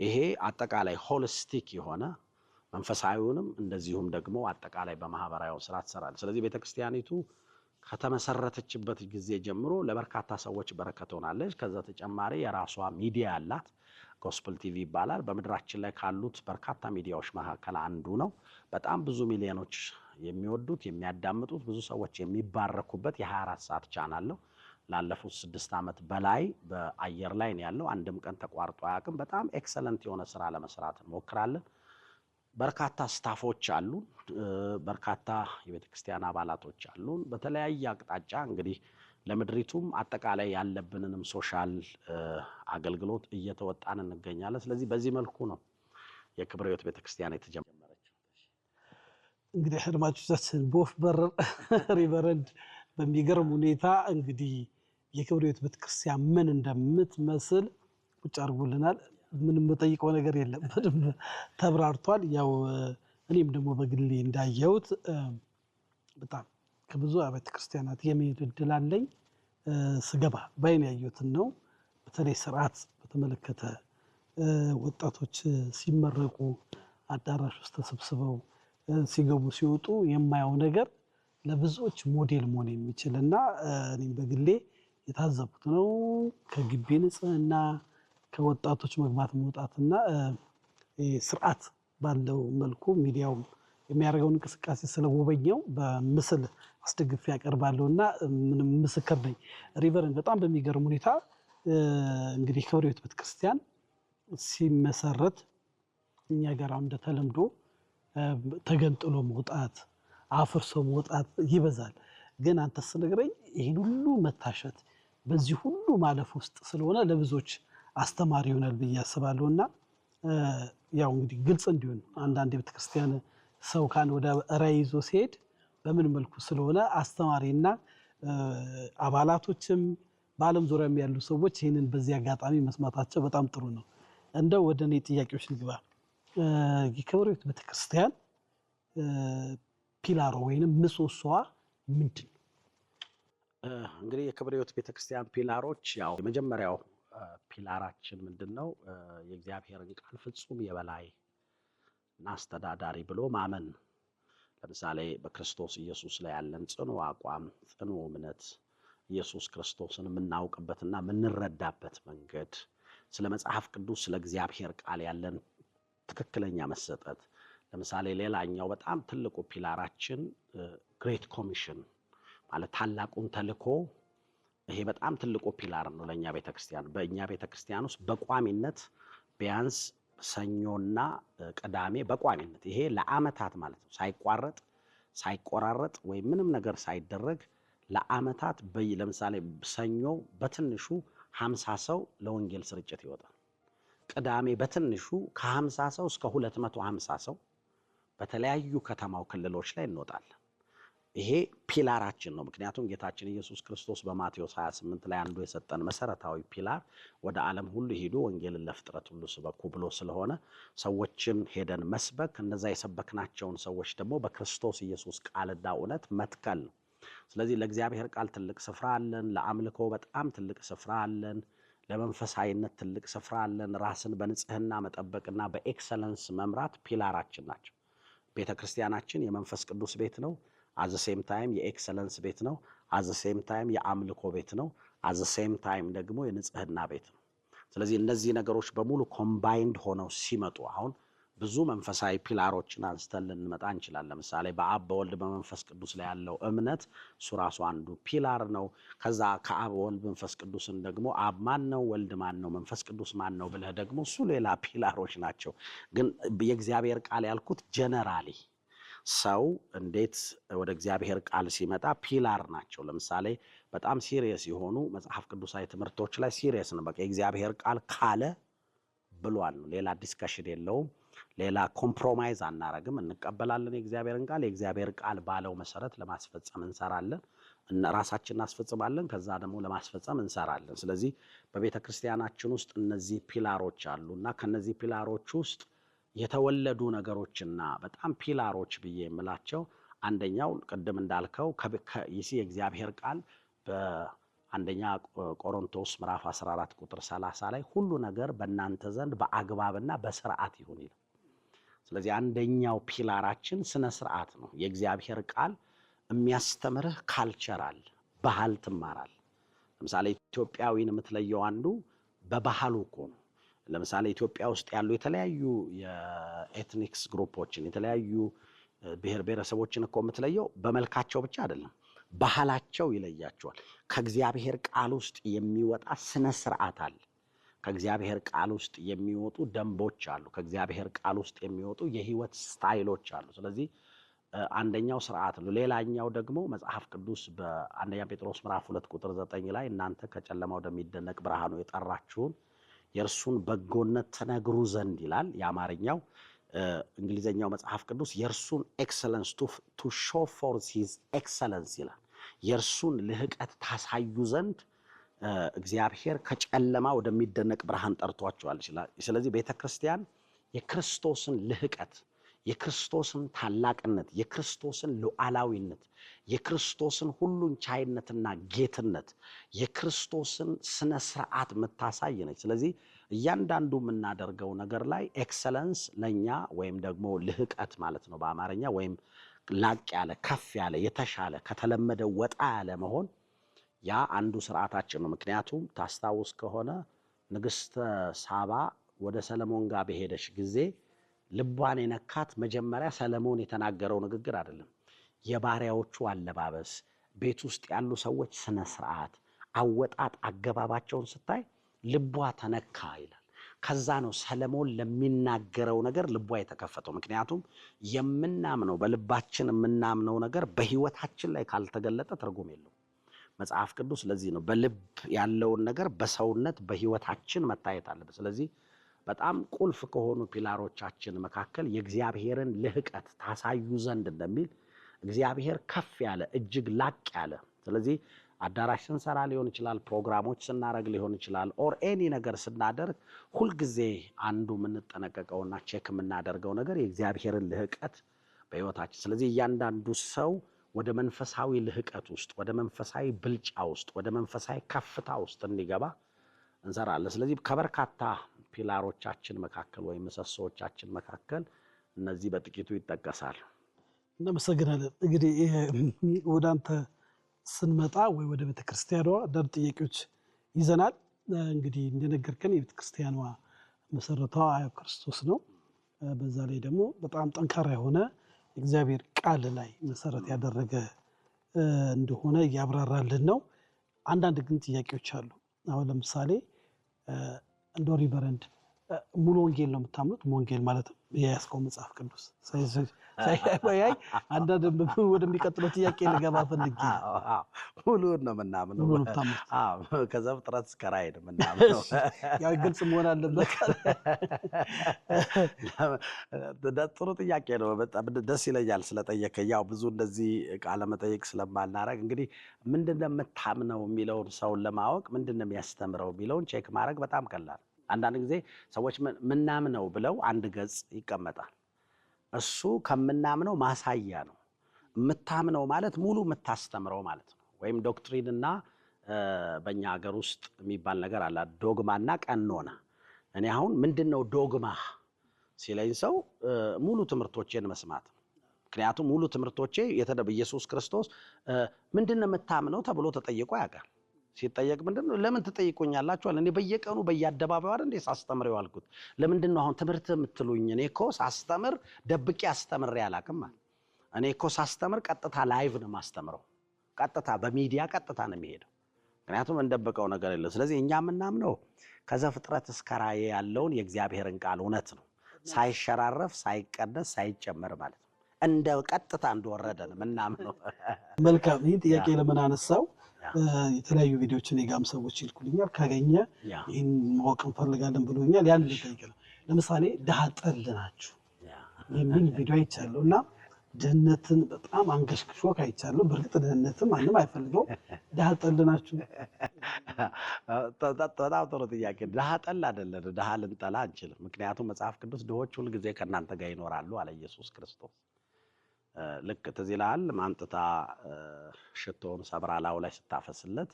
ይሄ አጠቃላይ ሆሊስቲክ የሆነ መንፈሳዊውንም እንደዚሁም ደግሞ አጠቃላይ በማህበራዊ ስራ ትሰራለች። ስለዚህ ቤተ ክርስቲያኒቱ ከተመሰረተችበት ጊዜ ጀምሮ ለበርካታ ሰዎች በረከት ሆናለች። ከዛ ተጨማሪ የራሷ ሚዲያ አላት፣ ጎስፕል ቲቪ ይባላል። በምድራችን ላይ ካሉት በርካታ ሚዲያዎች መካከል አንዱ ነው። በጣም ብዙ ሚሊዮኖች የሚወዱት የሚያዳምጡት፣ ብዙ ሰዎች የሚባረኩበት የ24 ሰዓት ቻናል ነው። ላለፉት 6 ዓመት በላይ በአየር ላይ ነው ያለው። አንድም ቀን ተቋርጦ አያውቅም። በጣም ኤክሰለንት የሆነ ስራ ለመስራት እንሞክራለን። በርካታ ስታፎች አሉን፣ በርካታ የቤተ ክርስቲያን አባላቶች አሉን። በተለያየ አቅጣጫ እንግዲህ ለምድሪቱም አጠቃላይ ያለብንንም ሶሻል አገልግሎት እየተወጣን እንገኛለን። ስለዚህ በዚህ መልኩ ነው የክብረ ሕይወት ቤተ ክርስቲያን የተጀመረችው። እንግዲህ አድማጮቻችን በወፍ በረር ሪቨረንድ በሚገርም ሁኔታ እንግዲህ የክብረ ሕይወት ቤተ ክርስቲያን ምን እንደምትመስል ቁጭ አድርጎልናል። ምንም መጠይቀው ነገር የለም፣ በደንብ ተብራርቷል። ያው እኔም ደግሞ በግሌ እንዳየሁት በጣም ከብዙ አብያተ ክርስቲያናት የመሄድ እድል አለኝ። ስገባ ባይን ያየሁትን ነው። በተለይ ስርዓት በተመለከተ ወጣቶች ሲመረቁ አዳራሽ ውስጥ ተሰብስበው ሲገቡ ሲወጡ የማየው ነገር ለብዙዎች ሞዴል መሆን የሚችል እና እኔም በግሌ የታዘቡት ነው። ከግቢ ንጽህና፣ ከወጣቶች መግባት መውጣትና ስርዓት ባለው መልኩ ሚዲያው የሚያደርገውን እንቅስቃሴ ስለጎበኘው በምስል አስደግፌ ያቀርባለሁ እና ምንም ምስክር ነኝ። ሪቨረንድ በጣም በሚገርም ሁኔታ እንግዲህ ክብረ ሕይወት ቤተክርስቲያን ሲመሰረት እኛ ጋር እንደተለምዶ ተገንጥሎ መውጣት፣ አፍርሶ መውጣት ይበዛል። ግን አንተ ስነግረኝ ይህን ሁሉ መታሸት በዚህ ሁሉ ማለፍ ውስጥ ስለሆነ ለብዙዎች አስተማሪ ይሆናል ብዬ አስባለሁ እና ያው እንግዲህ ግልጽ እንዲሆን አንዳንድ የቤተክርስቲያን ሰው ካን ወደ ራዕይ ይዞ ሲሄድ በምን መልኩ ስለሆነ አስተማሪና አባላቶችም በዓለም ዙሪያም ያሉ ሰዎች ይህንን በዚህ አጋጣሚ መስማታቸው በጣም ጥሩ ነው። እንደው ወደ እኔ ጥያቄዎች ልግባ። የክብረ ሕይወት ቤተክርስቲያን ፒላሮ ወይንም ምሰሶዋ ምንድን ነው? እንግዲህ የክብረ ሕይወት ቤተክርስቲያን ፒላሮች ያው የመጀመሪያው ፒላራችን ምንድን ነው? የእግዚአብሔርን ቃል ፍጹም የበላይ እና አስተዳዳሪ ብሎ ማመን። ለምሳሌ በክርስቶስ ኢየሱስ ላይ ያለን ጽኑ አቋም፣ ጽኑ እምነት፣ ኢየሱስ ክርስቶስን የምናውቅበትና የምንረዳበት መንገድ፣ ስለ መጽሐፍ ቅዱስ ስለ እግዚአብሔር ቃል ያለን ትክክለኛ መሰጠት። ለምሳሌ ሌላኛው በጣም ትልቁ ፒላራችን ግሬት ኮሚሽን ማለት ታላቁን ተልእኮ። ይሄ በጣም ትልቁ ፒላር ነው ለእኛ ቤተክርስቲያን። በእኛ ቤተክርስቲያን ውስጥ በቋሚነት ቢያንስ ሰኞና ቅዳሜ በቋሚነት ይሄ ለአመታት ማለት ነው ሳይቋረጥ ሳይቆራረጥ ወይም ምንም ነገር ሳይደረግ ለአመታት ለምሳሌ ሰኞ በትንሹ 50 ሰው ለወንጌል ስርጭት ይወጣል። ቅዳሜ በትንሹ ከ50 ሰው እስከ 250 ሰው በተለያዩ ከተማው ክልሎች ላይ እንወጣለን። ይሄ ፒላራችን ነው። ምክንያቱም ጌታችን ኢየሱስ ክርስቶስ በማቴዎስ 28 ላይ አንዱ የሰጠን መሰረታዊ ፒላር ወደ ዓለም ሁሉ ሄዱ ወንጌልን ለፍጥረት ሁሉ ስበኩ ብሎ ስለሆነ ሰዎችን ሄደን መስበክ፣ እነዛ የሰበክናቸውን ሰዎች ደግሞ በክርስቶስ ኢየሱስ ቃልና እውነት መትከል ነው። ስለዚህ ለእግዚአብሔር ቃል ትልቅ ስፍራ አለን፣ ለአምልኮ በጣም ትልቅ ስፍራ አለን፣ ለመንፈሳዊነት ትልቅ ስፍራ አለን። ራስን በንጽህና መጠበቅና በኤክሰለንስ መምራት ፒላራችን ናቸው። ቤተክርስቲያናችን የመንፈስ ቅዱስ ቤት ነው። አዘ ሴም ታይም የኤክሰለንስ ቤት ነው። አዘ ሴም ታይም የአምልኮ ቤት ነው። አዘ ሴም ታይም ደግሞ የንጽህና ቤት ነው። ስለዚህ እነዚህ ነገሮች በሙሉ ኮምባይንድ ሆነው ሲመጡ አሁን ብዙ መንፈሳዊ ፒላሮችን አንስተን ልንመጣ እንችላለን። ለምሳሌ በአብ በወልድ በመንፈስ ቅዱስ ላይ ያለው እምነት እሱ ራሱ አንዱ ፒላር ነው። ከዛ ከአብ ወልድ መንፈስ ቅዱስን ደግሞ አብ ማን ነው፣ ወልድ ማን ነው፣ መንፈስ ቅዱስ ማን ነው ብለህ ደግሞ እሱ ሌላ ፒላሮች ናቸው። ግን የእግዚአብሔር ቃል ያልኩት ጀነራሊ ሰው እንዴት ወደ እግዚአብሔር ቃል ሲመጣ ፒላር ናቸው። ለምሳሌ በጣም ሲሪየስ የሆኑ መጽሐፍ ቅዱሳዊ ትምህርቶች ላይ ሲሪየስ ነው። በቃ የእግዚአብሔር ቃል ካለ ብሏል ነው። ሌላ ዲስከሽን የለውም። ሌላ ኮምፕሮማይዝ አናረግም። እንቀበላለን የእግዚአብሔርን ቃል። የእግዚአብሔር ቃል ባለው መሰረት ለማስፈጸም እንሰራለን፣ ራሳችንን እናስፈጽማለን። ከዛ ደግሞ ለማስፈጸም እንሰራለን። ስለዚህ በቤተ ክርስቲያናችን ውስጥ እነዚህ ፒላሮች አሉና ከነዚህ ፒላሮች ውስጥ የተወለዱ ነገሮችና በጣም ፒላሮች ብዬ የምላቸው አንደኛው ቅድም እንዳልከው የእግዚአብሔር ቃል በአንደኛ ቆሮንቶስ ምዕራፍ 14 ቁጥር 30 ላይ ሁሉ ነገር በእናንተ ዘንድ በአግባብና በስርዓት ይሁን ይላል። ስለዚህ አንደኛው ፒላራችን ስነ ስርዓት ነው። የእግዚአብሔር ቃል የሚያስተምርህ ካልቸር አለ፣ ባህል ትማራል። ለምሳሌ ኢትዮጵያዊን የምትለየው አንዱ በባህሉ እኮ ነው። ለምሳሌ ኢትዮጵያ ውስጥ ያሉ የተለያዩ የኤትኒክስ ግሩፖችን የተለያዩ ብሔር ብሔረሰቦችን እኮ የምትለየው በመልካቸው ብቻ አይደለም፣ ባህላቸው ይለያቸዋል። ከእግዚአብሔር ቃል ውስጥ የሚወጣ ስነ ስርዓት አለ። ከእግዚአብሔር ቃል ውስጥ የሚወጡ ደንቦች አሉ። ከእግዚአብሔር ቃል ውስጥ የሚወጡ የህይወት ስታይሎች አሉ። ስለዚህ አንደኛው ስርዓት ነው። ሌላኛው ደግሞ መጽሐፍ ቅዱስ በአንደኛ ጴጥሮስ ምዕራፍ 2 ቁጥር 9 ላይ እናንተ ከጨለማ ወደሚደነቅ ብርሃኑ የጠራችሁን የእርሱን በጎነት ተነግሩ ዘንድ ይላል። የአማርኛው እንግሊዘኛው መጽሐፍ ቅዱስ የእርሱን ኤክሰለንስ ቱ ሾው ፎርዝ ሂዝ ኤክሰለንስ ይላል። የእርሱን ልህቀት ታሳዩ ዘንድ እግዚአብሔር ከጨለማ ወደሚደነቅ ብርሃን ጠርቷቸዋል ይችላል። ስለዚህ ቤተክርስቲያን የክርስቶስን ልህቀት፣ የክርስቶስን ታላቅነት፣ የክርስቶስን ሉዓላዊነት፣ የክርስቶስን ሁሉን ቻይነትና ጌትነት፣ የክርስቶስን ስነ ስርዓት የምታሳይ ነች። ስለዚህ እያንዳንዱ የምናደርገው ነገር ላይ ኤክሰለንስ ለኛ ወይም ደግሞ ልህቀት ማለት ነው በአማርኛ፣ ወይም ላቅ ያለ ከፍ ያለ የተሻለ ከተለመደ ወጣ ያለ መሆን ያ አንዱ ስርዓታችን ነው። ምክንያቱም ታስታውስ ከሆነ ንግስተ ሳባ ወደ ሰለሞን ጋር በሄደች ጊዜ ልቧን የነካት መጀመሪያ ሰለሞን የተናገረው ንግግር አይደለም፣ የባሪያዎቹ አለባበስ፣ ቤት ውስጥ ያሉ ሰዎች ስነ ስርዓት፣ አወጣጥ አገባባቸውን ስታይ ልቧ ተነካ ይላል። ከዛ ነው ሰለሞን ለሚናገረው ነገር ልቧ የተከፈተው። ምክንያቱም የምናምነው በልባችን የምናምነው ነገር በህይወታችን ላይ ካልተገለጠ ትርጉም የለውም። መጽሐፍ ቅዱስ ለዚህ ነው በልብ ያለውን ነገር በሰውነት በህይወታችን መታየት አለበት። ስለዚህ በጣም ቁልፍ ከሆኑ ፒላሮቻችን መካከል የእግዚአብሔርን ልህቀት ታሳዩ ዘንድ እንደሚል እግዚአብሔር ከፍ ያለ እጅግ ላቅ ያለ። ስለዚህ አዳራሽ ስንሰራ ሊሆን ይችላል፣ ፕሮግራሞች ስናደርግ ሊሆን ይችላል፣ ኦር ኤኒ ነገር ስናደርግ ሁልጊዜ አንዱ የምንጠነቀቀውና ቼክ የምናደርገው ነገር የእግዚአብሔርን ልህቀት በህይወታችን። ስለዚህ እያንዳንዱ ሰው ወደ መንፈሳዊ ልህቀት ውስጥ፣ ወደ መንፈሳዊ ብልጫ ውስጥ፣ ወደ መንፈሳዊ ከፍታ ውስጥ እንዲገባ እንሰራለን። ስለዚህ ከበርካታ ፒላሮቻችን መካከል ወይም ምሰሶዎቻችን መካከል እነዚህ በጥቂቱ ይጠቀሳሉ። እናመሰግናለን። እንግዲህ ወደ አንተ ስንመጣ ወይ ወደ ቤተክርስቲያኗ አንዳንድ ጥያቄዎች ይዘናል። እንግዲህ እንደነገርከን የቤተክርስቲያኗ መሰረቷ ክርስቶስ ነው። በዛ ላይ ደግሞ በጣም ጠንካራ የሆነ እግዚአብሔር ቃል ላይ መሰረት ያደረገ እንደሆነ እያብራራልን ነው። አንዳንድ ግን ጥያቄዎች አሉ። አሁን ለምሳሌ እንደ ሪቨረንድ ሙሉ ወንጌል ነው የምታምኑት? ወንጌል ማለት የያዝከው መጽሐፍ ቅዱስ ሳይያይ አንዳንድ ወደሚቀጥለው ጥያቄ ልገባ ፈልጌ ሙሉውን ነው የምናምነው። ከዘፍጥረት እስከ ራዕይ ነው የምናምነው። ያው ግልጽ መሆን አለበት። ጥሩ ጥያቄ ነው። በጣም ደስ ይለኛል ስለጠየቀኝ። ያው ብዙ እንደዚህ ቃለ መጠይቅ ስለማናረግ እንግዲህ ምንድነው የምታምነው የሚለውን ሰውን ለማወቅ ምንድነው የሚያስተምረው የሚለውን ቼክ ማድረግ በጣም ቀላል። አንዳንድ ጊዜ ሰዎች ምናምነው ብለው አንድ ገጽ ይቀመጣል። እሱ ከምናምነው ማሳያ ነው። የምታምነው ማለት ሙሉ የምታስተምረው ማለት ነው። ወይም ዶክትሪንና በእኛ ሀገር ውስጥ የሚባል ነገር አለ፣ ዶግማና ቀኖና። እኔ አሁን ምንድነው ዶግማ ሲለኝ ሰው ሙሉ ትምህርቶቼን መስማት። ምክንያቱም ሙሉ ትምህርቶቼ ኢየሱስ ክርስቶስ ምንድነው የምታምነው ተብሎ ተጠይቆ ያውቃል። ሲጠየቅ ምንድነው ለምን ትጠይቁኛላችሁ አለ። እኔ በየቀኑ በየአደባባዩ አይደል ሳስተምር ያልኩት። ለምንድነው አሁን ትምህርት የምትሉኝ? እኔ እኮ ሳስተምር ደብቄ አስተምሬ አላውቅም። እኔ እኮ ሳስተምር ቀጥታ ላይቭ ነው ማስተምረው። ቀጥታ በሚዲያ ቀጥታ ነው የሚሄደው። ምክንያቱም እንደበቀው ነገር የለም። ስለዚህ እኛ የምናምነው ከዘፍጥረት እስከ ራእይ ያለውን የእግዚአብሔርን ቃል እውነት ነው፣ ሳይሸራረፍ ሳይቀደስ ሳይጨመር ማለት ነው። እንደ ቀጥታ እንደወረደ ነው የምናምነው። መልካም። ይህን ጥያቄ ለምን አነሳው? የተለያዩ ቪዲዮዎችን የጋም ሰዎች ይልኩልኛል። ካገኘ ይህን ማወቅ እንፈልጋለን ብሎኛል። ያን ልጠይቅ ነው። ለምሳሌ ድሃ ጠል ናችሁ የሚል ቪዲዮ አይቻለሁ እና ድህነትን በጣም አንገሽግሾ አይቻለሁ። በእርግጥ ድህነትን ማንም አይፈልገው። ድሃ ጠል ናችሁ? በጣም ጥሩ ጥያቄ። ድሃ ጠል አይደለን፣ ድሃ ልንጠላ አንችልም። ምክንያቱም መጽሐፍ ቅዱስ ድሆች ሁል ጊዜ ከእናንተ ጋር ይኖራሉ አለ ኢየሱስ ክርስቶስ። ልክ ትዝ ይልሃል፣ ማምጥታ ሽቶውን ሰብራ ላዩ ላይ ስታፈስለት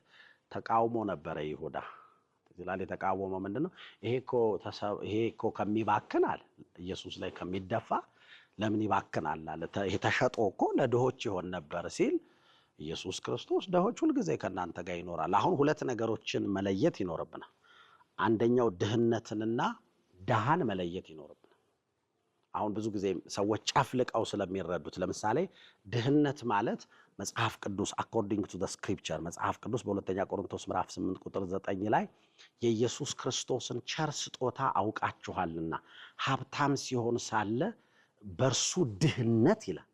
ተቃውሞ ነበረ ይሁዳ። ትዝ ይልሃል፣ የተቃወመው ምንድነው? ይሄ እኮ ከሚባክን አለ ኢየሱስ ላይ ከሚደፋ ለምን ይባክናል አለ። ይሄ ተሸጦ እኮ ለድሆች ይሆን ነበር ሲል ኢየሱስ ክርስቶስ ድሆች ሁል ጊዜ ከእናንተ ጋር ይኖራል። አሁን ሁለት ነገሮችን መለየት ይኖርብናል። አንደኛው ድህነትንና ድሃን መለየት ይኖርብናል። አሁን ብዙ ጊዜ ሰዎች ጨፍልቀው ስለሚረዱት፣ ለምሳሌ ድህነት ማለት መጽሐፍ ቅዱስ አኮርዲንግ ቱ ዘ ስክሪፕቸር መጽሐፍ ቅዱስ በሁለተኛ ቆሮንቶስ ምዕራፍ 8 ቁጥር 9 ላይ የኢየሱስ ክርስቶስን ቸር ስጦታ አውቃችኋልና ሀብታም ሲሆን ሳለ በርሱ ድህነት ይላል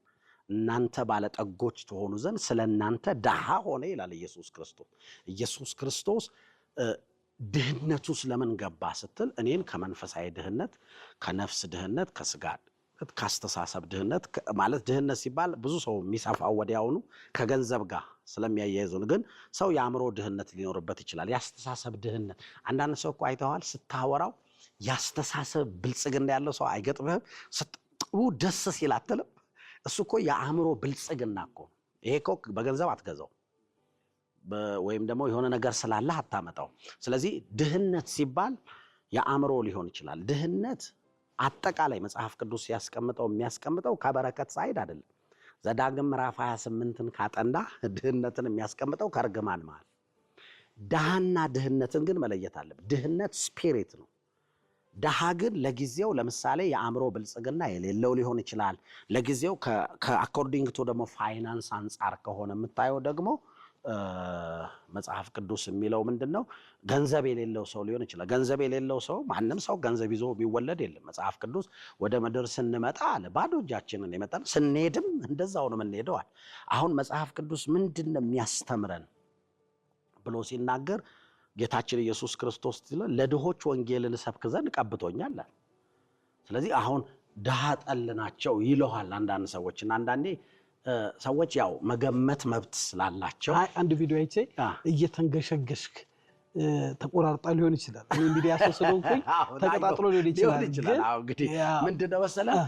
እናንተ ባለጠጎች ትሆኑ ዘንድ ስለናንተ ድሃ ሆነ ይላል ኢየሱስ ክርስቶስ። ኢየሱስ ክርስቶስ ድህነቱ ስለምን ገባ ስትል እኔን ከመንፈሳዊ ድህነት፣ ከነፍስ ድህነት፣ ከስጋ ካስተሳሰብ ድህነት ማለት ድህነት ሲባል ብዙ ሰው የሚሰፋው ወዲያውኑ ከገንዘብ ጋር ስለሚያያይዙን፣ ግን ሰው የአእምሮ ድህነት ሊኖርበት ይችላል። ያስተሳሰብ ድህነት አንዳንድ ሰው እኮ አይተዋል፣ ስታወራው ያስተሳሰብ ብልጽግና ያለው ሰው አይገጥምህም። ደስ ሲል አትልም? እሱ እኮ የአእምሮ ብልጽግና እኮ። ይሄ እኮ በገንዘብ አትገዛው፣ ወይም ደግሞ የሆነ ነገር ስላለህ አታመጣው። ስለዚህ ድህነት ሲባል የአእምሮ ሊሆን ይችላል። ድህነት አጠቃላይ መጽሐፍ ቅዱስ የሚያስቀምጠው ከበረከት ሳይድ አይደለም። ዘዳግም ምዕራፍ 28ን ካጠና ድህነትን የሚያስቀምጠው ከርግማን መሃል። ድሃና ድህነትን ግን መለየት አለብን። ድህነት ስፒሪት ነው። ድሃ ግን ለጊዜው ለምሳሌ የአእምሮ ብልጽግና የሌለው ሊሆን ይችላል። ለጊዜው ከአኮርዲንግ ቱ ደግሞ ፋይናንስ አንጻር ከሆነ የምታየው ደግሞ መጽሐፍ ቅዱስ የሚለው ምንድነው? ገንዘብ የሌለው ሰው ሊሆን ይችላል። ገንዘብ የሌለው ሰው ማንም ሰው ገንዘብ ይዞ ቢወለድ የለም። መጽሐፍ ቅዱስ ወደ ምድር ስንመጣ አለ ባዶ እጃችንን የመጣን ስንሄድም እንደዛው ነው የምንሄደዋል። አሁን መጽሐፍ ቅዱስ ምንድነው የሚያስተምረን ብሎ ሲናገር ጌታችን ኢየሱስ ክርስቶስ ለድሆች ወንጌልን ሰብክ ዘንድ ቀብቶኛል። ስለዚህ አሁን ድሃ ጠል ናቸው ይለዋል አንዳንድ ሰዎች እና አንዳንዴ ሰዎች ያው መገመት መብት ስላላቸው አንድ ቪዲዮ አይቼ እየተንገሸገሽክ ተቆራርጣ ሊሆን ይችላል። እኔ ሚዲያ ሰው ስለሆንኩኝ ተቀጣጥሎ ሊሆን ይችላል። አዎ እንግዲህ ምንድነው መሰለህ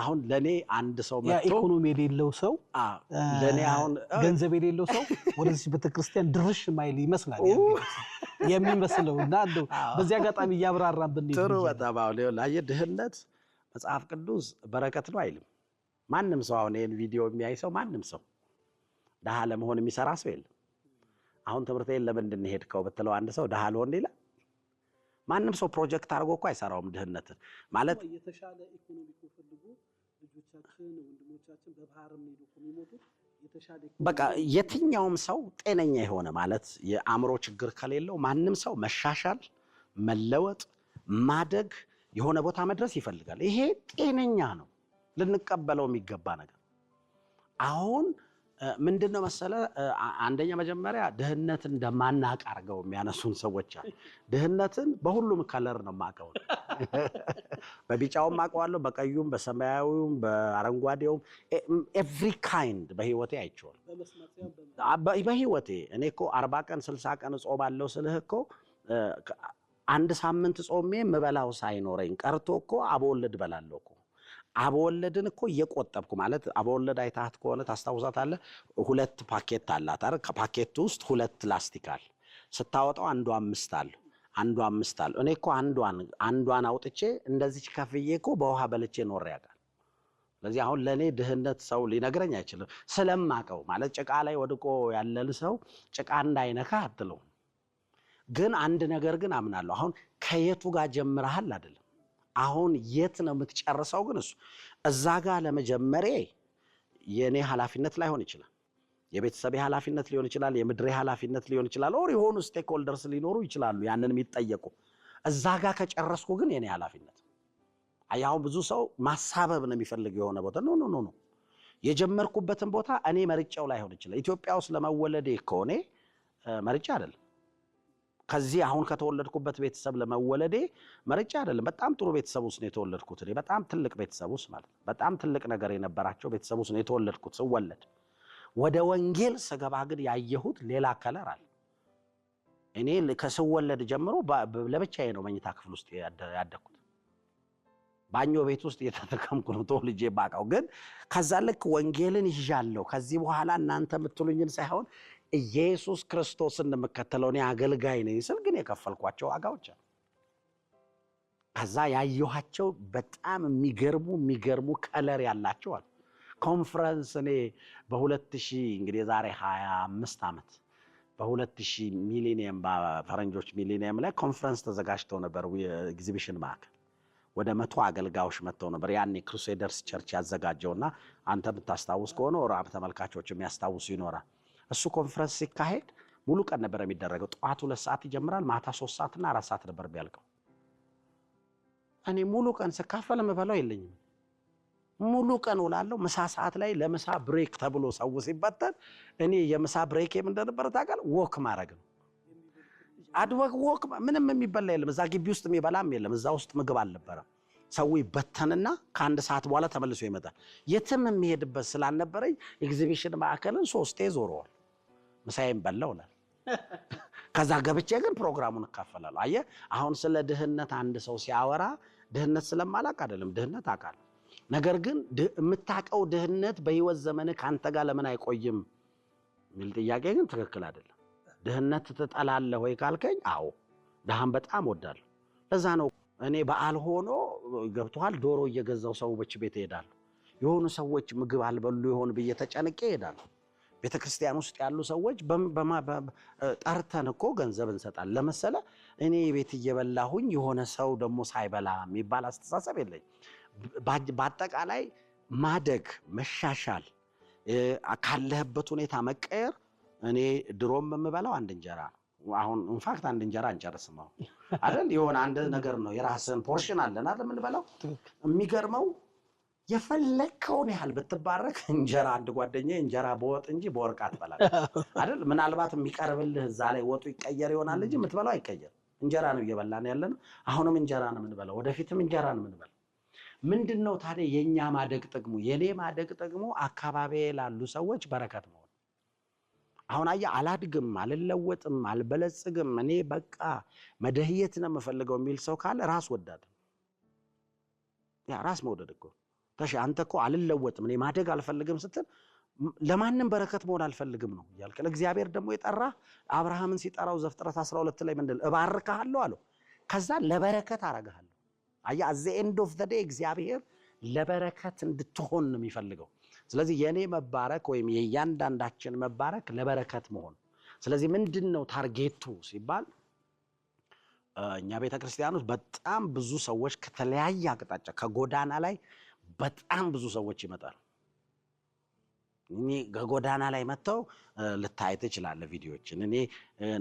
አሁን ለኔ አንድ ሰው መጥቶ ኢኮኖሚ የሌለው ሰው ለኔ አሁን ገንዘብ የሌለው ሰው ወደዚህ ቤተክርስቲያን ድርሽ ማይል ይመስላል የሚመስለውና እንደው በዚህ አጋጣሚ እያብራራን ብንይ ጥሩ በጣም አሁን ለየ ድህነት መጽሐፍ ቅዱስ በረከት ነው አይልም። ማንም ሰው አሁን ይሄን ቪዲዮ የሚያይ ሰው ማንም ሰው ድሃ ለመሆን የሚሰራ ሰው የለም። አሁን ትምህርቴን ለምንድን ነው ሄድከው ብትለው አንድ ሰው ድሃ ልሆን ይላል። ማንም ሰው ፕሮጀክት አድርጎ እኮ አይሰራውም ድህነትን ማለት። የተሻለ ኢኮኖሚክ ፈልጉ ልጆቻችን ወንድሞቻችን በባህር ሄዱ የሚሞቱት የተሻለ በቃ የትኛውም ሰው ጤነኛ የሆነ ማለት የአእምሮ ችግር ከሌለው ማንም ሰው መሻሻል፣ መለወጥ፣ ማደግ፣ የሆነ ቦታ መድረስ ይፈልጋል። ይሄ ጤነኛ ነው፣ ልንቀበለው የሚገባ ነገር። አሁን ምንድነው መሰለ አንደኛ መጀመሪያ ድህነትን እንደማናቅ አርገው የሚያነሱን ሰዎች አሉ። ድህነትን በሁሉም ከለር ነው ማቀው። በቢጫውም ማቀዋለሁ፣ በቀዩም፣ በሰማያዊውም፣ በአረንጓዴውም ኤቭሪ ካይንድ በህይወቴ አይቼዋለሁ። በህይወቴ እኔ እኮ 40 ቀን 60 ቀን ጾማለሁ ስልህ እኮ አንድ ሳምንት ጾሜ ምበላው ሳይኖረኝ ቀርቶ እኮ አቦልድ በላለሁ እኮ አበወለድን እኮ እየቆጠብኩ ማለት አበወለድ አይታት ከሆነ ታስታውሳታለህ 2 ፓኬት አላት አይደል ከፓኬቱ ውስጥ 2 ላስቲክ አለ ስታወጣው አንዱ 5 አለ አንዱ 5 አለ እኔ እኮ አንዷን አውጥቼ እንደዚህ ከፍዬ እኮ በውሃ በልቼ ኖር ያጋል ስለዚህ አሁን ለኔ ድህነት ሰው ሊነግረኝ አይችልም ስለማቀው ማለት ጭቃ ላይ ወድቆ ያለል ሰው ጭቃ እንዳይነካ አትለው ግን አንድ ነገር ግን አምናለሁ አሁን ከየቱ ጋር ጀምረሃል አይደለም አሁን የት ነው የምትጨርሰው ግን እሱ እዛ ጋር ለመጀመሬ የኔ ሐላፊነት ላይሆን ይችላል የቤተሰብ ሐላፊነት ሊሆን ይችላል የምድር ሐላፊነት ሊሆን ይችላል ኦር የሆኑ ስቴክሆልደርስ ሊኖሩ ይችላሉ ያንን የሚጠየቁ እዛ ጋር ከጨረስኩ ግን የኔ ሐላፊነት አያው ብዙ ሰው ማሳበብ ነው የሚፈልግ የሆነ ቦታ ኖ የጀመርኩበትን ቦታ እኔ መርጫው ላይሆን ይችላል ኢትዮጵያ ውስጥ ለመወለዴ ከሆነ መርጫ አይደለም ከዚህ አሁን ከተወለድኩበት ቤተሰብ ለመወለዴ መርጫ አይደለም በጣም ጥሩ ቤተሰብ ውስጥ ነው የተወለድኩት እኔ በጣም ትልቅ ቤተሰብ ውስጥ ማለት በጣም ትልቅ ነገር የነበራቸው ቤተሰብ ውስጥ ነው የተወለድኩት ስወለድ ወደ ወንጌል ስገባ ግን ያየሁት ሌላ ከለር አለ እኔ ከስወለድ ጀምሮ ለብቻዬ ነው መኝታ ክፍል ውስጥ ያደኩት ባኞ ቤት ውስጥ የተተከምኩ ነው ተወልጄ ባቃው ግን ከዛ ልክ ወንጌልን ይዣለሁ ከዚህ በኋላ እናንተ የምትሉኝን ሳይሆን ኢየሱስ ክርስቶስን እንደምከተለው እኔ አገልጋይ ነኝ ስል ግን የከፈልኳቸው ዋጋዎች አሉ ከዛ ያየኋቸው በጣም የሚገርሙ ከለር ያላቸው አሉ ኮንፈረንስ እኔ በ2000 እንግዲህ ዛሬ 25 ዓመት በ2000 ሚሊኒየም በፈረንጆች ሚሊኒየም ላይ ኮንፈረንስ ተዘጋጅተው ነበር ኤግዚቢሽን ማዕከል ወደ 100 አገልጋዮች መጥተው ነበር ያኔ ክሩሴደርስ ቸርች ያዘጋጀውና አንተ ብታስታውስ ከሆነ ወራብ ተመልካቾች የሚያስታውሱ ይኖራል እሱ ኮንፈረንስ ሲካሄድ ሙሉ ቀን ነበር የሚደረገው ጧት 2 ሰዓት ይጀምራል ማታ 3 ሰዓት እና 4 ሰዓት ነበር የሚያልቀው እኔ ሙሉ ቀን ስካፈል መበላው የለኝም ሙሉ ቀን ውላለሁ ምሳ ሰዓት ላይ ለምሳ ብሬክ ተብሎ ሰው ሲበተን እኔ የምሳ ብሬክ እንደነበር ታውቃል ወክ ማድረግ ነው አድወክ ወክ ምንም የሚበላ የለም እዛ ግቢ ውስጥ የሚበላም የለም እዛ ውስጥ ምግብ አልነበረም ሰው ይበተንና ከአንድ ሰዓት በኋላ ተመልሶ ይመጣል የትም የሚሄድበት ስላልነበረኝ ኤግዚቢሽን ማዕከልን 3 ዞረዋል ምሳዬን በላውላ ከዛ ገብቼ ግን ፕሮግራሙን እካፈላለሁ አየ አሁን ስለ ድህነት አንድ ሰው ሲያወራ ድህነት ስለማላቅ አይደለም ድህነት አቃል ነገር ግን የምታቀው ድህነት በህይወት ዘመን ካንተ ጋር ለምን አይቆይም ሚል ጥያቄ ግን ትክክል አይደለም ድህነት ትጠላለህ ወይ ካልከኝ አዎ ድሃን በጣም ወዳለሁ ለዛ ነው እኔ በዓል ሆኖ ገብቷል ዶሮ እየገዛው ሰዎች ቤት ይሄዳሉ የሆኑ ሰዎች ምግብ አልበሉ ይሆን በየተጨነቀ ይሄዳሉ ቤተክርስቲያን ውስጥ ያሉ ሰዎች ጠርተን እኮ ገንዘብ እንሰጣለን ለመሰለ እኔ ቤት እየበላሁኝ የሆነ ሰው ደግሞ ሳይበላ የሚባል አስተሳሰብ የለኝ በአጠቃላይ ማደግ መሻሻል ካለህበት ሁኔታ መቀየር እኔ ድሮም የምበላው አንድ እንጀራ ነው አሁን ኢንፋክት አንድ እንጀራ እንጨርስም አይደል የሆነ አንድ ነገር ነው የራስን ፖርሽን አለና ለምንበላው የሚገርመው የፈለከውን ያህል ብትባረክ እንጀራ አንድ ጓደኛዬ እንጀራ በወጥ እንጂ በወርቅ አትበላም አይደል ምናልባት የሚቀርብልህ እዛ ላይ ወጡ ይቀየር ይሆናል እንጂ የምትበላው አይቀየር እንጀራ ነው እየበላን ያለነው አሁንም እንጀራ ነው የምንበላው ወደፊትም እንጀራ ነው የምንበላው ምንድነው ታዲያ የኛ ማደግ ጥቅሙ የኔ ማደግ ጥቅሙ አካባቢ ላሉ ሰዎች በረከት ነው አሁን አያ አላድግም አልለወጥም አልበለጽግም እኔ በቃ መደህየት ነው የምፈልገው የሚል ሰው ካለ ራስ ወዳድ ያ ራስ መውደድ እኮ ታሽ አንተ እኮ አልለወጥም እኔ ማደግ አልፈልግም ስትል ለማንም በረከት መሆን አልፈልግም ነው ያልከ ለእግዚአብሔር ደግሞ የጠራ አብርሃምን ሲጠራው ዘፍጥረት 12 ላይ ምንድነው እባርካለሁ አለው ከዛ ለበረከት አረጋለሁ አያ at the end of the day እግዚአብሔር ለበረከት እንድትሆን ነው የሚፈልገው ስለዚህ የኔ መባረክ ወይም የያንዳንዳችን መባረክ ለበረከት መሆን ስለዚህ ምንድነው ታርጌቱ ሲባል እኛ ቤተክርስቲያን ውስጥ በጣም ብዙ ሰዎች ከተለያየ አቅጣጫ ከጎዳና ላይ በጣም ብዙ ሰዎች ይመጣሉ እኔ ከጎዳና ላይ መተው ልታይ ትችላለህ ቪዲዮዎችን እኔ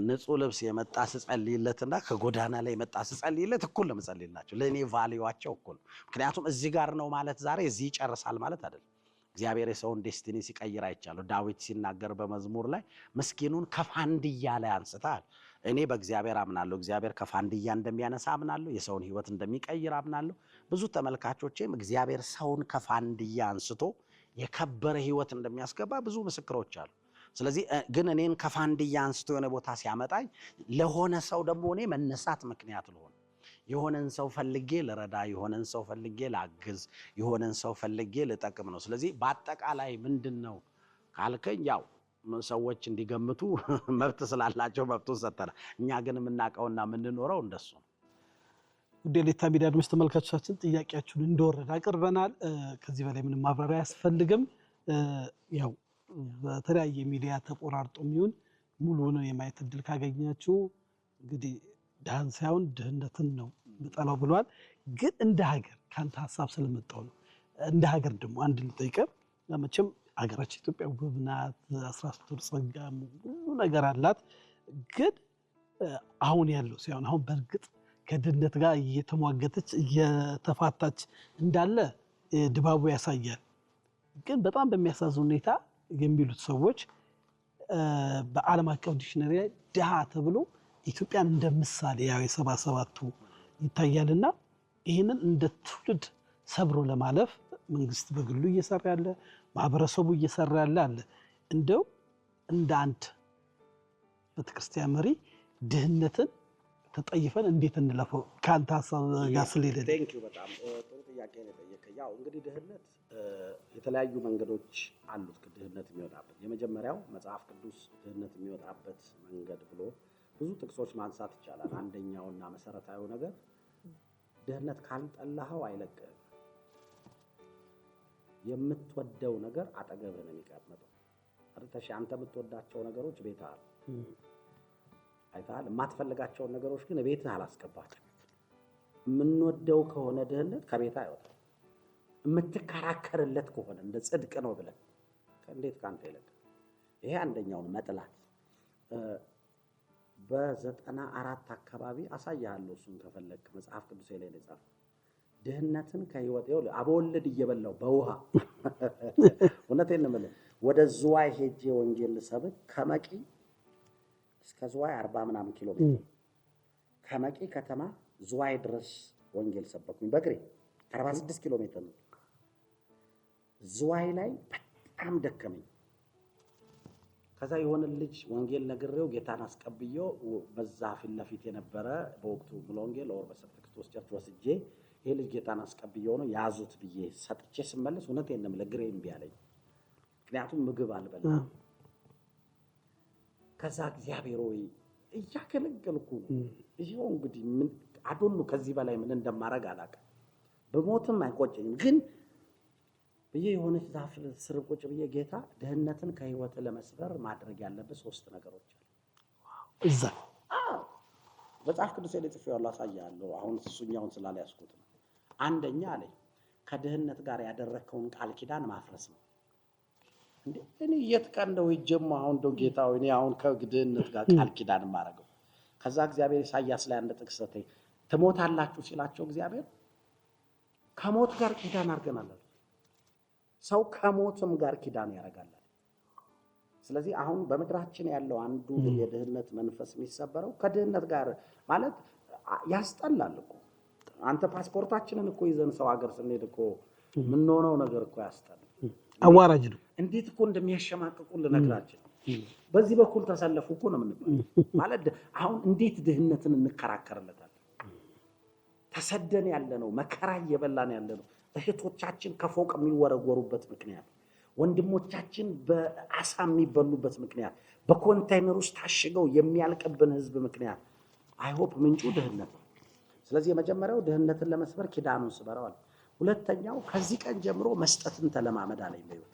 ንጹህ ልብስ የመጣ ስጸልይለትና ከጎዳና ላይ መጣ ስጸልይለት እኩል ለምጸልይላቸው ለኔ ቫልዩዋቸው እኩል ምክንያቱም እዚህ ጋር ነው ማለት ዛሬ እዚህ ይጨርሳል ማለት አይደለም እግዚአብሔር የሰውን ዴስቲኒ ሲቀይር አይቻለው ዳዊት ሲናገር በመዝሙር ላይ ምስኪኑን ከፋንድያ ላይ አንስታል እኔ በእግዚአብሔር አምናለሁ እግዚአብሔር ከፋንድያ እንደሚያነሳ አምናለሁ የሰውን ህይወት እንደሚቀይር አምናለሁ ብዙ ተመልካቾቼም እግዚአብሔር ሰውን ከፋንድያ አንስቶ የከበረ ህይወት እንደሚያስገባ ብዙ ምስክሮች አሉ ስለዚህ ግን እኔን ከፋንድያ አንስቶ የሆነ ቦታ ሲያመጣኝ ለሆነ ሰው ደግሞ እኔ መነሳት ምክንያት ልሆን የሆነን ሰው ፈልጌ ልረዳ፣ የሆነን ሰው ፈልጌ ላግዝ፣ የሆነን ሰው ፈልጌ ልጠቅም ነው። ስለዚህ በአጠቃላይ ምንድነው ካልከኝ ያው ሰዎች እንዲገምቱ መብት ስላላቸው መብቱን ሰጠናል። እኛ ግን የምናውቀውና የምንኖረው እንደሱ ነው። ውድ የሌታ ሚዲያ አድማጭ ተመልካቾቻችን ጥያቄያችሁን እንደወረደ አቅርበናል። ከዚህ በላይ ምንም ማብራሪያ አያስፈልግም። ያው በተለያየ ሚዲያ ተቆራርጦ የሚሆን ሙሉውን የማየት እድል ካገኛችሁ እንግዲህ ድሃን ሳይሆን ድህነትን ነው ምጠላው ብሏል። ግን እንደ ሀገር ካንተ ሀሳብ ስለመጣው ነው። እንደ ሀገር ደግሞ አንድ ልጠይቅህ። መቼም ሀገራችን ኢትዮጵያ ውብ ናት፣ 13 ወር ጸጋ ሁሉ ነገር አላት። ግን አሁን ያለው ሳይሆን አሁን በእርግጥ ከድህነት ጋር እየተሟገተች እየተፋታች እንዳለ ድባቡ ያሳያል። ግን በጣም በሚያሳዝን ሁኔታ የሚሉት ሰዎች በዓለም አቀፍ ዲክሽነሪ ላይ ድሃ ተብሎ ኢትዮጵያን እንደ ምሳሌ ያው የ77ቱ ይታያልና ይህንን እንደ ትውልድ ሰብሮ ለማለፍ መንግስት በግሉ እየሰራ ያለ፣ ማህበረሰቡ እየሰራ ያለ አለ። እንደው እንደ አንድ ቤተክርስቲያን መሪ ድህነትን ተጠይፈን እንዴት እንለፈው? ካንተ ሀሳብ ጋር ስለሄደ ቴንኪው በጣም ጥሩ ጥያቄ ነው የጠየቀኝ። ያው እንግዲህ ድህነት የተለያዩ መንገዶች አሉት ድህነት የሚወጣበት። የመጀመሪያው መጽሐፍ ቅዱስ ድህነት የሚወጣበት መንገድ ብሎ ብዙ ጥቅሶች ማንሳት ይቻላል። አንደኛውና መሰረታዊ ነገር ድህነት ካልጠላኸው አይለቅህም። የምትወደው ነገር አጠገብህ ነው የሚቀመጠው። አርተሽ አንተ የምትወዳቸው ነገሮች ቤትህ አሉ አይተሃል። የማትፈልጋቸውን ነገሮች ግን ቤትህ አላስገባቸውም። የምንወደው ከሆነ ድህነት ከቤትህ አይወጣም። የምትከራከርለት ከሆነ እንደ ጽድቅ ነው ብለን እንዴት ካንተ ይለቅ? ይሄ አንደኛውን መጥላት። በ94 አካባቢ አሳያለሁ። እሱን ከፈለክ መጽሐፍ ቅዱስ ላይ ነው የጻፈው። ድህነትን ከህይወት ይወል አበወለድ እየበላው በውሃ እውነቴን ነው የምልህ። ወደ ዝዋይ ሄጄ ወንጌል ልሰብክ ከመቂ እስከ ዝዋይ 40 ምናምን ኪሎ ሜትር ከመቂ ከተማ ዝዋይ ድረስ ወንጌል ሰበኩኝ በእግሬ 46 ኪሎ ሜትር ነው። ዝዋይ ላይ በጣም ደከመኝ። ከዛ የሆነ ልጅ ወንጌል ነግሬው ጌታን አስቀብየው በዛ ፊት ለፊት የነበረ በወቅቱ ሙሉ ወንጌል ወር በሰጥክቶስ ቸርች ወስጄ ይሄ ልጅ ጌታን አስቀብየው ነው ያዙት ብዬ ሰጥቼ ስመለስ እውነቴን ነው የምልህ እግሬ እምቢ አለኝ። ምክንያቱም ምግብ አልበላም። ከዛ እግዚአብሔር ሆይ እያገለገልኩ ይሄው እንግዲህ ምን አዶሉ ከዚህ በላይ ምን እንደማረግ አላውቅም። በሞትም አይቆጨኝም። ግን በየ የሆነች ዛፍ ስር ቁጭ ብዬ ጌታ ድህነትን ከህይወት ለመስበር ማድረግ ያለበት 3 ነገሮች አሉ። እዛ መጽሐፍ ቅዱስ ላይ ጽፌዋለሁ፣ አሳያለሁ። አሁን እሱኛውን ስላልያዝኩት ነው። አንደኛ አለኝ ከድህነት ጋር ያደረከውን ቃል ኪዳን ማፍረስ ነው። እንዴ እኔ የት ቀን ነው ይጀማ አሁን ነው ጌታ ሆይ እኔ አሁን ከድህነት ጋር ቃል ኪዳን ማረገው? ከዛ እግዚአብሔር ኢሳይያስ ላይ አንድ ጥቅስ ሰጠኝ። ትሞታላችሁ ሲላቸው እግዚአብሔር ከሞት ጋር ኪዳን አድርገናል። ሰው ከሞትም ጋር ኪዳን ያደርጋል። ስለዚህ አሁን በምድራችን ያለው አንዱ የድህነት መንፈስ የሚሰበረው ከድህነት ጋር ማለት ያስጠላል እኮ። አንተ ፓስፖርታችንን እኮ ይዘን ሰው ሀገር ስንሄድ እኮ ምንሆነው ነገር እኮ ያስጠላል። አዋራጅ ነው። እንዴት እኮ እንደሚያሸማቅቁ ልነግራችሁ። በዚህ በኩል ተሰለፉ እኮ ነው የምንባለው። ማለት አሁን እንዴት ድህነትን እንከራከርለታለን? ተሰደን ያለ ነው፣ መከራ እየበላን ያለ ነው። እህቶቻችን ከፎቅ የሚወረወሩበት ምክንያት፣ ወንድሞቻችን በአሳ የሚበሉበት ምክንያት፣ በኮንቴይነር ውስጥ ታሽገው የሚያልቅብን ህዝብ ምክንያት አይሆፕ ምንጩ ድህነት ነው። ስለዚህ የመጀመሪያው ድህነትን ለመስበር ኪዳኑን ስበረዋል። ሁለተኛው ከዚህ ቀን ጀምሮ መስጠትን ተለማመድ አለኝ በህይወት።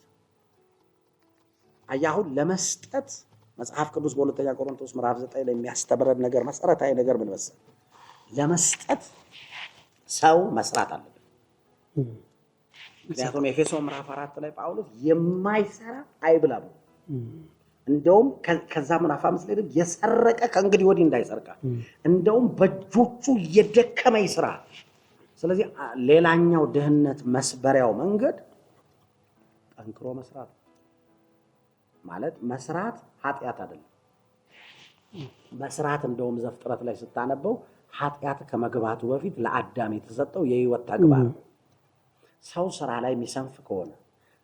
አያሁን ለመስጠት መጽሐፍ ቅዱስ በሁለተኛ ቆሮንቶስ ምዕራፍ 9 ላይ የሚያስተምረን ነገር መሰረታዊ ነገር ምን መሰለህ? ለመስጠት ሰው መስራት አለበት። ምክንያቱም ኤፌሶን ምዕራፍ 4 ላይ ጳውሎስ የማይሰራ አይብላ ብሎ እንደውም ከዛ ምዕራፍ 5 ላይ ደግሞ የሰረቀ ከእንግዲህ ወዲህ እንዳይሰርቃ እንደውም በእጆቹ የደከመ ይስራ። ስለዚህ ሌላኛው ድህነት መስበሪያው መንገድ ጠንክሮ መስራት ማለት መስራት ኃጢአት አይደለም። መስራት እንደውም ዘፍጥረት ላይ ስታነበው ኃጢአት ከመግባቱ በፊት ለአዳም የተሰጠው የህይወት ተግባር ነው። ሰው ስራ ላይ የሚሰንፍ ከሆነ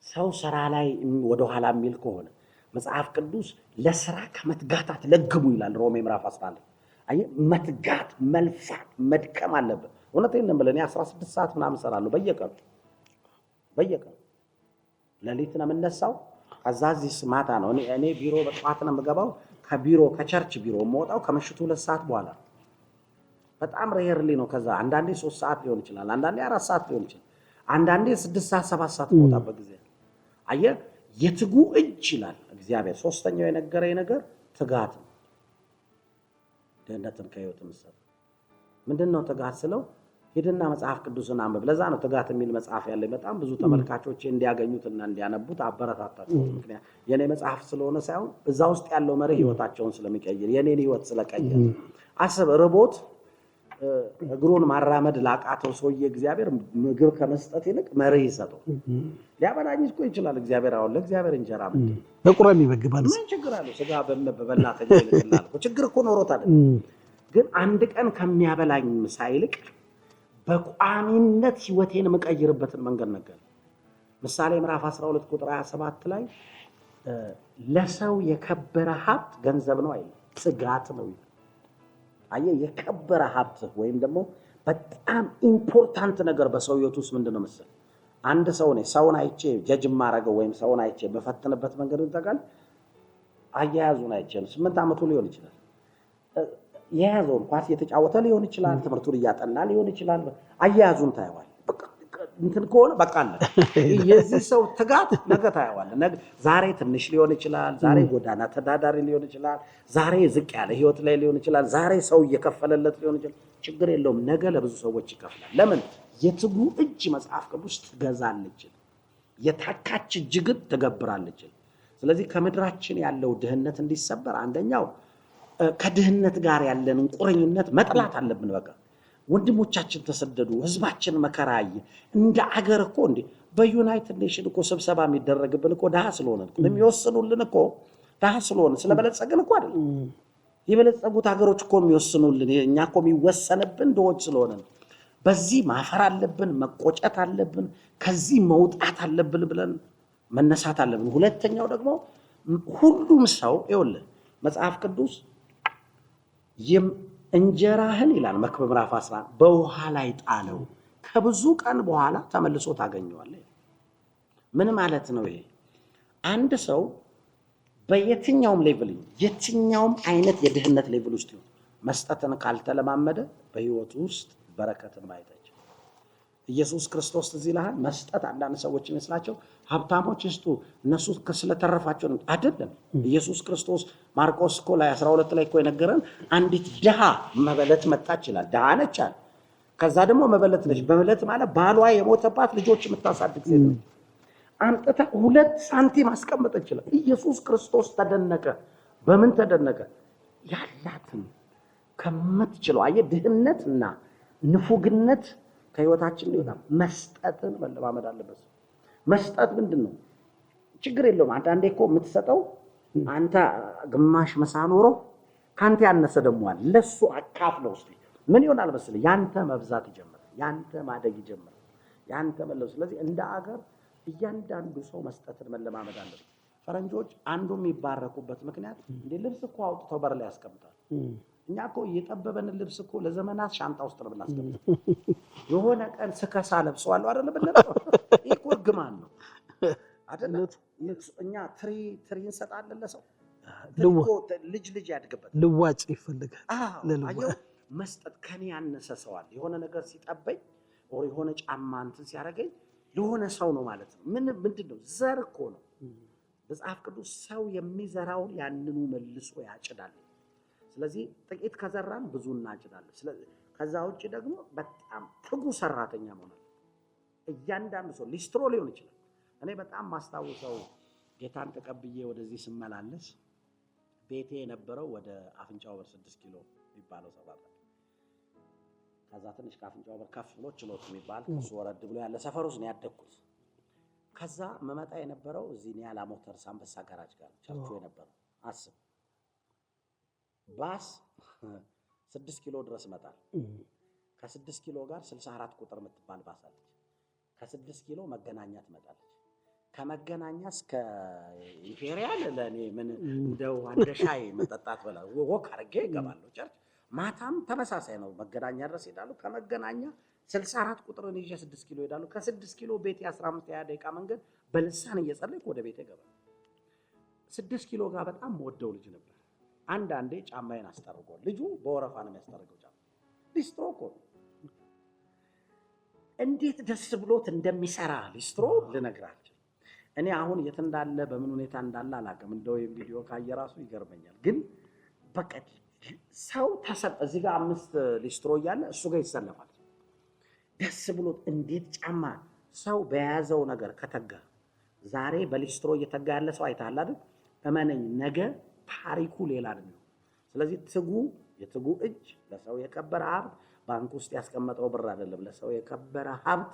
ሰው ስራ ላይ ወደ ኋላ የሚል ከሆነ መጽሐፍ ቅዱስ ለስራ ከመትጋታት ለግሙ ይላል ሮሜ ምዕራፍ 11። አየህ መትጋት መልፋት መድከም አለበት እውነቴን ነው የምልህ እኔ 16 ሰዓት ምናምን እሰራለሁ በየቀኑ ለሊት ነው የምነሳው ከዛ እዚህ ማታ ነው እኔ ቢሮ በጠዋት ነው የምገባው ከቢሮ ከቸርች ቢሮ የምወጣው ከምሽቱ 2 ሰዓት በኋላ በጣም ሬርሊ ነው ከዛ አንዳንዴ 3 ሰዓት ሊሆን ይችላል አንዳንዴ 4 ሰዓት ሊሆን ይችላል አንዳንዴ 6 ሰዓት 7 ሰዓት ወጣበት ጊዜ አየህ የትጉ እጅ ይላል እግዚአብሔር ሶስተኛው የነገረኝ ነገር ትጋት ነው ደህንነትን ከህይወት መስጠት ምንድነው ትጋት ስለው ሄድና መጽሐፍ ቅዱስን አንብብ ለዛ ነው ትጋት የሚል መጽሐፍ ያለኝ በጣም ብዙ ተመልካቾች እንዲያገኙትና እንዲያነቡት አበረታታቸው ምክንያት የኔ መጽሐፍ ስለሆነ ሳይሆን እዛ ውስጥ ያለው መርህ ህይወታቸውን ስለሚቀይር የኔን ህይወት ስለቀየረ አስብ ርቦት እግሩን ማራመድ ላቃተው ሰውዬ እግዚአብሔር ምግብ ከመስጠት ይልቅ መርህ ይሰጠው ሊያበላኝ እኮ ይችላል እግዚአብሔር አሁን ለእግዚአብሔር እንጀራ ምንድን በቁራን ይበግባል ምን ችግር አለው ስጋ በበላተኛ ይልቅላል እኮ ችግር እኮ ኖሮት አይደል ግን አንድ ቀን ከሚያበላኝ ምሳ ይልቅ በቋሚነት ህይወቴን መቀየርበትን መንገድ ነገር ምሳሌ ምዕራፍ 12 ቁጥር 27 ላይ ለሰው የከበረ ሀብት ገንዘብ ነው አይደል ትጋት ነው አየ የከበረ ሀብት ወይም ደግሞ በጣም ኢምፖርታንት ነገር በሰው ህይወት ውስጥ ምንድነው መሰል አንድ ሰው ነው ሰውን አይቼ ጀጅ ማረገው ወይም ሰውን አይቼ በፈተነበት መንገድ እንተጋል አያያዙን አይቼ 8 አመቱ ሊሆን ይችላል የያዘውን ኳስ የተጫወተ ሊሆን ይችላል ትምህርቱን እያጠና ሊሆን ይችላል አያያዙን ታይዋል እንትን ከሆነ በቃ አለ የዚህ ሰው ትጋት ነገ ታይዋል ዛሬ ትንሽ ሊሆን ይችላል ዛሬ ጎዳና ተዳዳሪ ሊሆን ይችላል ዛሬ ዝቅ ያለ ህይወት ላይ ሊሆን ይችላል ዛሬ ሰው እየከፈለለት ሊሆን ይችላል ችግር የለውም ነገ ለብዙ ሰዎች ይከፍላል ለምን የትጉ እጅ መጽሐፍ ቅዱስ ትገዛለች የታካች እጅ ግን ትገብራለች ስለዚህ ከምድራችን ያለው ድህነት እንዲሰበር አንደኛው ከድህነት ጋር ያለንን ቁርኝነት መጥላት አለብን በቃ ወንድሞቻችን ተሰደዱ ህዝባችን መከራይ እንደ አገር እኮ እንዴ በዩናይትድ ኔሽን እኮ ስብሰባ የሚደረግብን እኮ ዳሃ ስለሆነ እኮ የሚወስኑልን እኮ ዳሃ ስለሆነ ስለበለጸግን እኮ አይደል የበለጸጉት ሀገሮች እኮ የሚወስኑልን እኛ እኮ የሚወሰንብን ድሆች ስለሆነ በዚህ ማፈር አለብን መቆጨት አለብን ከዚህ መውጣት አለብን ብለን መነሳት አለብን ሁለተኛው ደግሞ ሁሉም ሰው ይኸውልህ መጽሐፍ ቅዱስ እንጀራህን ይላል መክብብ ምዕራፍ 11 በውሃ ላይ ጣለው ከብዙ ቀን በኋላ ተመልሶ ታገኘዋለህ ምን ማለት ነው ይሄ አንድ ሰው በየትኛውም ሌቭል የትኛውም አይነት የድህነት ሌቭል ውስጥ መስጠትን ካልተለማመደ በህይወቱ ውስጥ በረከትን ማየት አይችልም ኢየሱስ ክርስቶስ እዚህ ይላል መስጠት አንዳንድ ሰዎች ይመስላቸው ሀብታሞች ይስጡ እነሱ ስለተረፋቸው አይደለም ኢየሱስ ክርስቶስ ማርቆስ እኮ ላይ 12 ላይ እኮ የነገረን አንዲት ድሃ መበለት መጣች ይላል ድሃ ነች አለ ከዛ ደግሞ መበለት ነች በመበለት ማለት ባሏ የሞተባት ልጆች የምታሳድግ ሴት ነች አንተታ 2 ሳንቲም አስቀምጥ ይችላል ኢየሱስ ክርስቶስ ተደነቀ በምን ተደነቀ ያላትን ከመትችለው አየ ድህነትና ንፉግነት ከህይወታችን ሊወጣ መስጠትን መለማመድ አለበት መስጠት ምንድነው ችግር የለውም አንዳንዴ እኮ የምትሰጠው አንተ ግማሽ መሳኖሮ ካንተ ያነሰ ደግሞ አለ ለሱ አካፍለው እስቲ ምን ይሆናል መሰለህ ያንተ መብዛት ይጀምራል ያንተ ማደግ ይጀምራል ያንተ መለው ስለዚህ እንደ አገር እያንዳንዱ ሰው መስጠትን መለማመድ አለበት ፈረንጆች አንዱ የሚባረኩበት ምክንያት እንደ ልብስ እኮ አውጥተው በር ላይ ያስቀምጣል እኛ እኮ የጠበበን ልብስ እኮ ለዘመናት ሻንጣ ውስጥ ነው ብናስቀምጥ የሆነ ቀን ስከሳ ለብሰዋለሁ አይደል ብንለው ይሄ እኮ ግማን ነው አይደል እኛ ትሪ እንሰጣለን ለሰው ልጅ ያድግበት ልዋጭ ይፈልጋል አየው መስጠት ከኔ ያነሰ ሰው አለ የሆነ ነገር ሲጠበኝ ወይ የሆነ ጫማ እንትን ሲያረገኝ ለሆነ ሰው ነው ማለት ነው ምንድነው ዘር እኮ ነው መጽሐፍ ቅዱስ ሰው የሚዘራውን ያንኑ መልሶ ያጭዳል ስለዚህ ጥቂት ከዘራን ብዙ እናጭዳለን ስለዚህ ከዛ ውጪ ደግሞ በጣም ትጉ ሰራተኛ ማለት እያንዳንዱ ሰው ሊስትሮ ሊሆን ይችላል እኔ በጣም ማስታወሰው ጌታን ተቀብዬ ወደዚህ ስመላለስ ቤቴ የነበረው ወደ አፍንጫው በር 6 ኪሎ የሚባለው ሰፈር ከዛ ትንሽ ከአፍንጫው በር ከፍ ብሎ ችሎት የሚባል እሱ ወረድ ብሎ ያለ ሰፈር ውስጥ ነው ያደግኩት ከዛ መመጣ የነበረው እዚህ ኒያላ ሞተርስ አንበሳ ጋራጅ ጋር ቸርቹ የነበረው አስብ ባስ 6 ኪሎ ድረስ መጣል ከ6 ኪሎ ጋር 64 ቁጥር የምትባል ባስ አለች ከ6 ኪሎ መገናኛ ትመጣለች ከመገናኛ እስከ ኢምፔሪያል ለኔ ምን እንደው አንደ ሻይ መጠጣት በላ ወክ አርጌ ይገባለሁ ቸርች ማታም ተመሳሳይ ነው። መገናኛ ድረስ ሄዳሉ። ከመገናኛ 64 ቁጥርን ይዤ 6 ኪሎ ሄዳሉ። ከ6 ኪሎ ቤት 15-20 ደቂቃ መንገድ በልሳን እየጸለይኩ ወደ ቤት ገባለሁ። 6 ኪሎ ጋር በጣም ወደው ልጅ ነበር። አንዳንዴ ጫማዬን አስጠርጓል። ልጁ በወረፋ ነው የሚያስጠርገው ጫማ። ሊስትሮ እኮ እንዴት ደስ ብሎት እንደሚሰራ ሊስትሮ ልነግራችሁ። እኔ አሁን የት እንዳለ በምን ሁኔታ እንዳለ አላውቅም። እንደው ቪዲዮ ካየ ራሱ ይገርመኛል። ግን በቃ ሰው እዚህ ጋር 5 ሊስትሮ እያለ እሱ ጋር ይሰለፋል። ደስ ብሎት እንዴት ጫማ ሰው በያዘው ነገር ከተጋ ዛሬ በሊስትሮ እየተጋ ያለ ሰው አይተሃል አይደል? እመነኝ ነገ ታሪኩ ሌላ ነው። ስለዚህ የትጉ እጅ ለሰው የከበረ ሀብት ባንክ ውስጥ ያስቀመጠው ብር አይደለም። ለሰው የከበረ ሀብት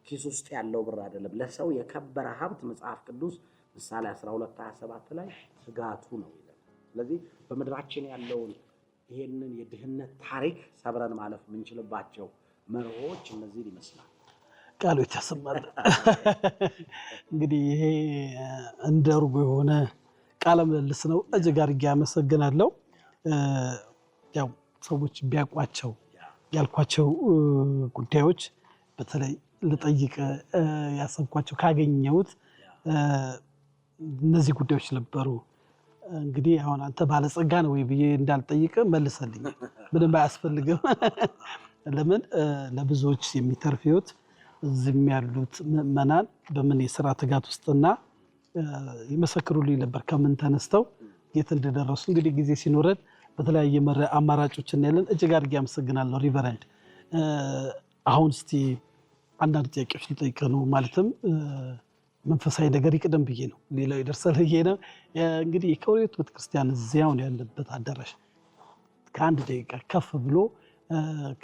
ኪስ ውስጥ ያለው ብር አይደለም። ለሰው የከበረ ሀብት መጽሐፍ ቅዱስ ምሳሌ 12:27 ላይ ትጋቱ ነው ይላል። ስለዚህ በምድራችን ያለውን ይሄንን የድህነት ታሪክ ሰብረን ማለፍ የምንችልባቸው መርሆች እነዚህ ይመስላል። ቃሎች ያሰማል። እንግዲህ ይሄ እንደ እርጎ የሆነ ቃለ ምልልስ ነው። እጅግ አድርጌ አመሰግናለሁ። ያው ሰዎች ቢያውቋቸው ያልኳቸው ጉዳዮች በተለይ ልጠይቅ ያሰብኳቸው ካገኘሁት እነዚህ ጉዳዮች ነበሩ። እንግዲህ አሁን አንተ ባለጸጋ ነው ወይ ብዬ እንዳልጠይቅ መልሰልኝ። ምንም አያስፈልግም። ለምን ለብዙዎች የሚተርፍ ህይወት እዚህም ያሉት ምዕመናን በምን የስራ ትጋት ውስጥና ይመሰክሩልኝ ነበር ከምን ተነስተው የት እንደደረሱ። እንግዲህ ጊዜ ሲኖረን በተለያየ አማራጮች እናያለን። እጅግ አድርጌ አመሰግናለሁ ሪቨረንድ። አሁን እስቲ አንዳንድ ጥያቄዎች ልጠይቅ ነው። ማለትም መንፈሳዊ ነገር ይቅደም ብዬ ነው፣ ሌላው ይደርሳል ብዬ ነው። እንግዲህ የከወሬት ቤተክርስቲያን እዚያውን ያለበት አዳራሽ ከአንድ ደቂቃ ከፍ ብሎ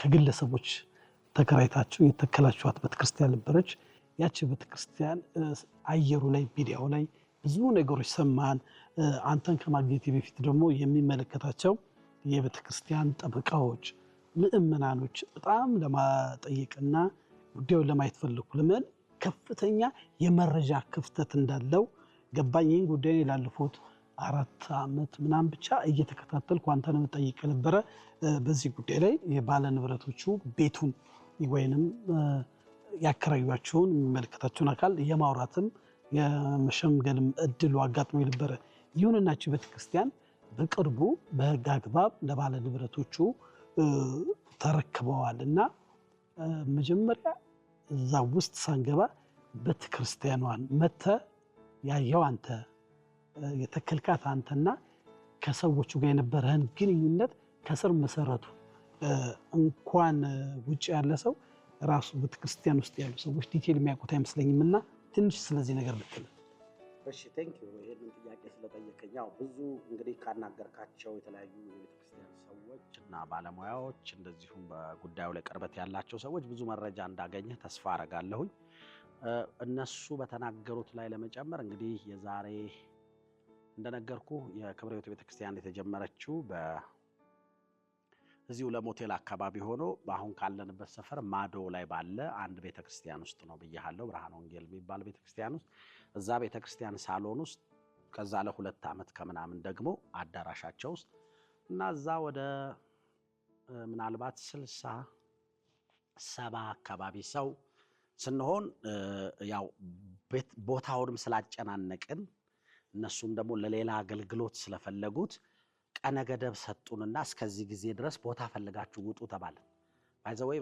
ከግለሰቦች ተከራይታችሁ የተከላችኋት ቤተክርስቲያን ነበረች። ያቺ ቤተክርስቲያን አየሩ ላይ ሚዲያው ላይ ብዙ ነገሮች ሰማን። አንተን ከማግኘቴ በፊት ደግሞ የሚመለከታቸው የቤተክርስቲያን ጠበቃዎች፣ ምዕመናኖች በጣም ለማጠየቅና ጉዳዩን ለማየት ፈለኩ። ለምን ከፍተኛ የመረጃ ክፍተት እንዳለው ገባኝ። ይህን ጉዳይ ላለፉት 4 ዓመት ምናምን ብቻ እየተከታተልኩ አንተን መጠየቅ ነበረ። በዚህ ጉዳይ ላይ የባለ ንብረቶቹ ቤቱን ወይንም ያከራዩአቸውን የሚመለከታቸውን አካል የማውራትም የመሸምገልም እድሉ አጋጥሞ ነበረ። ይሁንናችሁ ቤተክርስቲያን በቅርቡ በህግ አግባብ ለባለ ንብረቶቹ ተረክበዋል እና መጀመሪያ እዛ ውስጥ ሳንገባ ቤተክርስቲያኗን መተህ ያየው አንተ የተከልካት አንተና ከሰዎቹ ጋር የነበረህን ግንኙነት ከስር መሰረቱ እንኳን ውጭ ያለ ሰው ራሱ ቤተክርስቲያን ውስጥ ያሉ ሰዎች ዲቴል የሚያውቁት አይመስለኝም እና ትንሽ ስለዚህ ነገር ብትል። እሺ ቴንክ ዩ ይሄንን ጥያቄ ስለጠየቀኝ። ያው ብዙ እንግዲህ ካናገርካቸው የተለያዩ የቤተክርስቲያን ሰዎች እና ባለሙያዎች እንደዚሁም በጉዳዩ ላይ ቅርበት ያላቸው ሰዎች ብዙ መረጃ እንዳገኘህ ተስፋ አረጋለሁኝ። እነሱ በተናገሩት ላይ ለመጨመር እንግዲህ የዛሬ እንደነገርኩ የክብረ ሕይወት ቤተክርስቲያን የተጀመረችው እዚሁ ለሞቴል አካባቢ ሆኖ አሁን ካለንበት ሰፈር ማዶ ላይ ባለ አንድ ቤተክርስቲያን ውስጥ ነው ብያለሁ። ብርሃን ወንጌል የሚባል ቤተክርስቲያን ውስጥ እዛ ቤተክርስቲያን ሳሎን ውስጥ ከዛ ለ2 ዓመት ከምናምን ደግሞ አዳራሻቸው ውስጥ እና እዛ ወደ ምናልባት 60-70 አካባቢ ሰው ስንሆን ያው ቦታውንም ስላጨናነቅን እነሱም ደግሞ ለሌላ አገልግሎት ስለፈለጉት ቀነ ገደብ ሰጡንና እስከዚህ ጊዜ ድረስ ቦታ ፈልጋችሁ ውጡ ተባለ። ባይዘወይ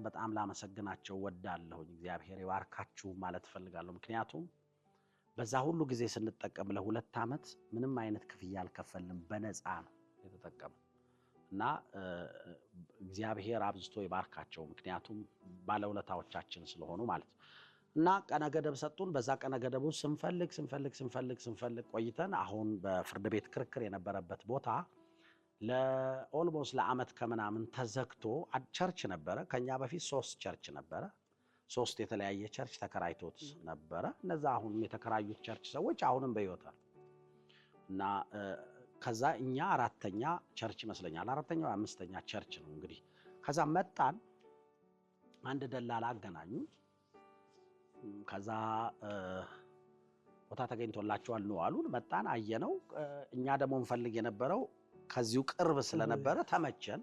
በጣም ላመሰግናቸው ወዳለሁ። እግዚአብሔር ይባርካችሁ ማለት ፈልጋለሁ። ምክንያቱም በዛ ሁሉ ጊዜ ስንጠቀም ለ2 ዓመት ምንም አይነት ክፍያ አልከፈልንም፣ በነፃ ነው የተጠቀመው እና እግዚአብሔር አብዝቶ ይባርካቸው። ምክንያቱም ባለውለታዎቻችን ስለሆኑ ማለት ነው። እና ቀነ ገደብ ሰጡን። በዛ ቀነ ገደቡ ስንፈልግ ቆይተን አሁን በፍርድ ቤት ክርክር የነበረበት ቦታ ለኦልሞስት ለዓመት ከምናምን ተዘግቶ ቸርች ነበረ። ከኛ በፊት 3 ቸርች ነበረ። 3 የተለያየ ቸርች ተከራይቶት ነበረ። እነዛ አሁን የተከራዩት ቸርች ሰዎች አሁንም በሕይወት አሉ እና ከዛ እኛ 4ኛ ቸርች ይመስለኛል 4ኛ ወይ 5ኛ ቸርች ነው እንግዲህ። ከዛ መጣን፣ አንድ ደላላ አገናኙ። ከዛ ቦታ ተገኝቶላችኋል ነው አሉን። መጣን፣ አየነው። እኛ ደግሞ እንፈልግ የነበረው ከዚሁ ቅርብ ስለነበረ ተመቸን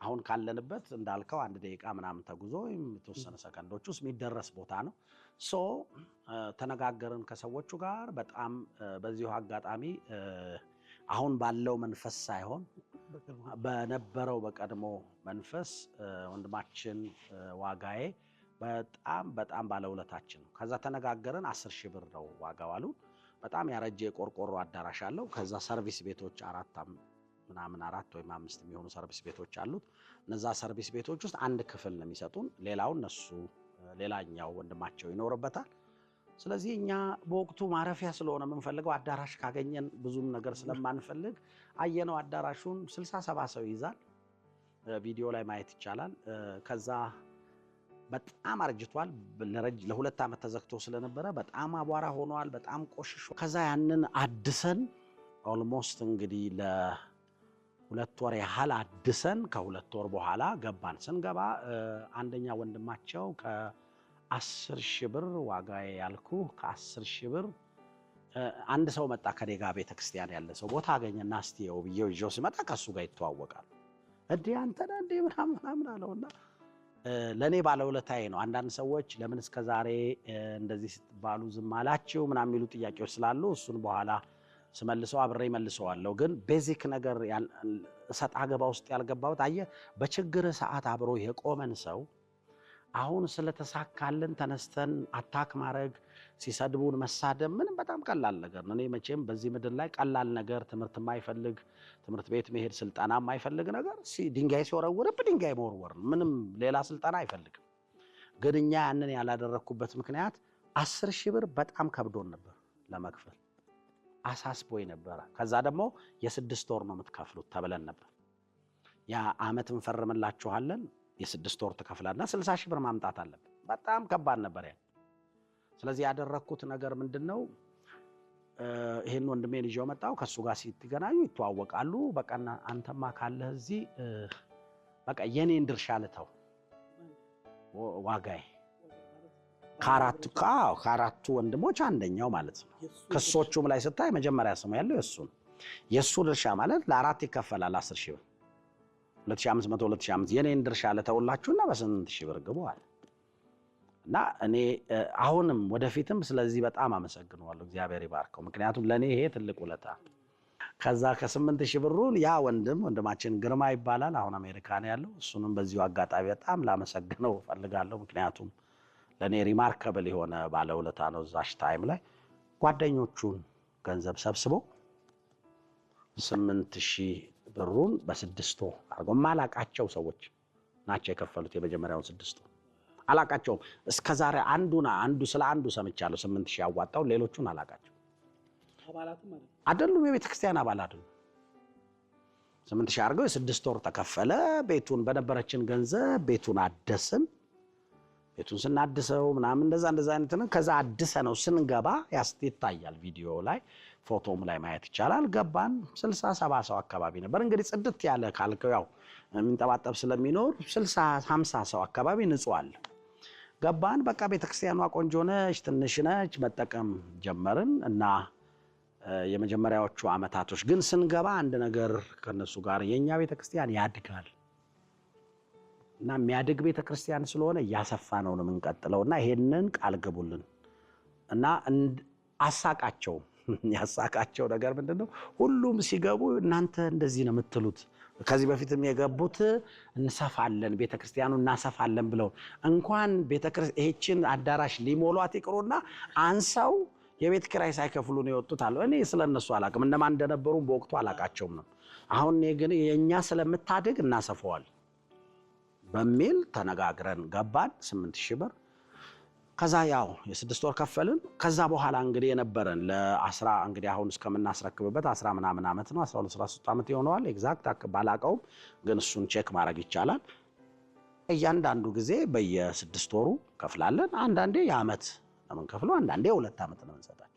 አሁን ካለንበት እንዳልከው 1 ደቂቃ ምናምን ተጉዞ የተወሰነ ሰከንዶች ውስጥ የሚደረስ ቦታ ነው ሶ ተነጋገርን ከሰዎቹ ጋር በጣም በዚሁ አጋጣሚ አሁን ባለው መንፈስ ሳይሆን በነበረው በቀድሞ መንፈስ ወንድማችን ዋጋዬ በጣም ባለውለታችን ነው ከዛ ተነጋገርን 10,000 ብር ነው ዋጋው አሉ በጣም ያረጀ ቆርቆሮ አዳራሽ አለው ከዛ ሰርቪስ ቤቶች 4 ወይም 5 የሚሆኑ ሰርቪስ ቤቶች አሉት እነዛ ሰርቪስ ቤቶች ውስጥ አንድ ክፍል ነው የሚሰጡን ሌላው እነሱ ሌላኛው ወንድማቸው ይኖርበታል ስለዚህ እኛ በወቅቱ ማረፊያ ስለሆነ የምንፈልገው አዳራሽ ካገኘን ብዙም ነገር ስለማንፈልግ አየነው አዳራሹን 67 ሰው ይዛል ቪዲዮ ላይ ማየት ይቻላል ከዛ በጣም አርጅቷል ለ2 ዓመት ተዘግቶ ስለነበረ በጣም አቧራ ሆኗል በጣም ቆሽሾ ከዛ ያንን አድሰን ኦልሞስት እንግዲህ ለ2 ወር ያህል አድሰን ከ2 ወር በኋላ ገባን ስንገባ አንደኛ ወንድማቸው ከ10,000 ብር ዋጋዬ ያልኩ ከ10,000 ብር አንድ ሰው መጣ ከደጋ ቤተክርስቲያን ያለ ሰው ቦታ አገኘና እስቲው ብዬው ይዞ ሲመጣ ከሱ ጋር ይተዋወቃል እንዴ አንተ ነህ እንዴ ምናምን አለውና ለኔ ባለውለታዬ ነው አንዳንድ ሰዎች ለምን እስከ ዛሬ እንደዚህ ስትባሉ ዝም አላችሁ ምናምን የሚሉ ጥያቄዎች ስላሉ እሱን በኋላ ስመልሰው አብሬ መልሰዋለሁ ግን ቤዚክ ነገር ሰጣ ገባ ውስጥ ያልገባው ታየ በችግር ሰዓት አብሮ የቆመን ሰው አሁን ስለተሳካልን ተነስተን አታክ ማድረግ ሲሰድቡን መሳደብ ምንም በጣም ቀላል ነገር ነው እኔ መቼም በዚህ ምድር ላይ ቀላል ነገር ትምህርት የማይፈልግ ትምህርት ቤት መሄድ ስልጣና የማይፈልግ ነገር ድንጋይ ሲወረውርብ ድንጋይ መወርወር ምንም ሌላ ስልጣና አይፈልግም ግን እኛ ያንን ያላደረኩበት ምክንያት 10,000 ብር በጣም ከብዶን ነበር ለመክፈል አሳስቦኝ ነበር ከዛ ደግሞ የ6 ወር ነው የምትከፍሉት ተብለን ነበር ያ አመት እንፈርምላችኋለን የ6 ወር ተከፍላልና 60,000 ብር ማምጣት አለበት በጣም ከባድ ነበር ያ ስለዚህ ያደረኩት ነገር ምንድነው ይሄን ወንድሜን ይዤው መጣው ከሱ ጋር ሲትገናኙ ይተዋወቃሉ በቃና አንተማ ካለ እዚህ በቃ የኔን ድርሻ ልተው ዋጋዬ ከአራቱ ወንድሞች አንደኛው ማለት ነው ከሶቹም ላይ ስታይ መጀመሪያ ስሙ ያለው የሱ ድርሻ ማለት ለአራት ይከፈላል 10,000 ብር 2500 2500 የኔን ድርሻ ለተውላችሁና በ8,000 ብር ግቡ አለ እና እኔ አሁንም ወደፊትም ስለዚህ በጣም አመሰግናለሁ እግዚአብሔር ይባርከው ምክንያቱም ለኔ ይሄ ትልቅ ውለታ ከዛ ከ8,000 ብሩን ያ ወንድማችን ግርማ ይባላል አሁን አሜሪካ ነው ያለው እሱንም በዚሁ አጋጣሚ በጣም ላመሰግነው ፈልጋለሁ ምክንያቱም ለኔ ሪማርካብል የሆነ ባለውለታ ነው ዛሽ ታይም ላይ ጓደኞቹን ገንዘብ ሰብስቦ 8,000 ብሩን በ6 ወር አርጎ ማላቃቸው ሰዎች ናቸው የከፈሉት የመጀመሪያውን 6 ወር አላቃቸው እስከዛሬ አንዱ ስለ አንዱ ሰምቻለሁ 8,000 ያዋጣው ሌሎቹን አላቃቸው አባላቱ ማለት አይደሉም የቤተክርስቲያን አባላቱ 8,000 አርገው የ6 ወር ተከፈለ ቤቱን በነበረችን ገንዘብ ቤቱን አደስን ቤቱን ስናድሰው ምናምን እንደዛ አይነት ነው ከዛ አድሰ ነው ስንገባ ይታያል ቪዲዮ ላይ ፎቶም ላይ ማየት ይቻላል ገባን 60-70 ሰው አካባቢ ነበር እንግዲህ ጽድት ያለ ካልከው ያው ምንጠባጠብ ስለሚኖር 60-50 ሰው አካባቢ ንጹዋል ገባን በቃ ቤተክርስቲያኗ ቆንጆ ነች ትንሽ ነች መጠቀም ጀመርን እና የመጀመሪያዎቹ አመታቶች ግን ስንገባ አንድ ነገር ከነሱ ጋር የኛ ቤተክርስቲያን ያድጋል እና የሚያድግ ቤተክርስቲያን ስለሆነ ያሰፋ ነው የምንቀጥለውና ይሄንን ቃል ገቡልን እና አሳቃቸው ያሳቃቸው ነገር ምንድነው ሁሉም ሲገቡ እናንተ እንደዚህ ነው የምትሉት ከዚህ በፊትም የገቡት እንሰፋለን ቤተክርስቲያኑ እናሰፋለን ብለው እንኳን ቤተክርስቲያን እቺን አዳራሽ ሊሞሏት ይቅሩና አንሳው የቤት ኪራይ ሳይከፍሉ ነው የወጡት አለ እኔ ስለነሱ አላቅም እንደማን እንደነበሩ በወቅቱ አላቃቸውም ነው አሁን ግን የኛ ስለምታድግ እናሰፋዋል በሚል ተነጋግረን ገባን 8,000 ብር ከዛ ያው የ6 ወር ከፈልን ከዛ በኋላ እንግዲህ የነበረን ለ10 እንግዲህ አሁን እስከምናስረክብበት 10 ምናምን አመት ነው 12-13 አመት ይሆነዋል ኤግዛክት ባላቀው ግን እሱን ቼክ ማድረግ ይቻላል እያንዳንዱ ጊዜ በየ6 ወሩ ከፍላለን አንዳንዴ የአመት ነው ከፍሎ አንዳንዴ 2 አመት ነው እንሰጣቸው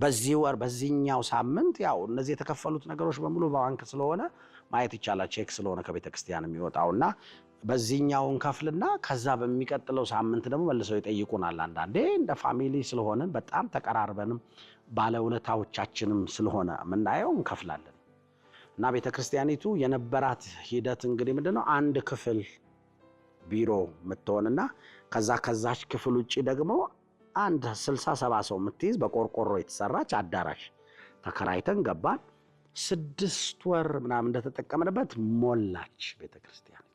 በዚህ ወር በዚህኛው ሳምንት ያው እነዚህ የተከፈሉት ነገሮች በሙሉ ባንክ ስለሆነ ማየት ይቻላል ቼክ ስለሆነ ከቤተክርስቲያን የሚወጣውና በዚህኛውን ከፍልና ከዛ በሚቀጥለው ሳምንት ደግሞ መልሰው ይጠይቁናል አንዳንዴ እንደ ፋሚሊ ስለሆነ በጣም ተቀራርበንም ባለውለታዎቻችንም ስለሆነ ምናየው እንከፍላለን እና ቤተክርስቲያኒቱ የነበራት ሂደት እንግዲህ ምንድነው አንድ ክፍል ቢሮ ምትሆንና ከዛች ክፍል ውጪ ደግሞ አንድ 60-70 ሰው ምትይዝ በቆርቆሮ የተሰራች አዳራሽ ተከራይተን ገባን 6 ወር ምናምን እንደተጠቀምንበት ሞላች ቤተክርስቲያን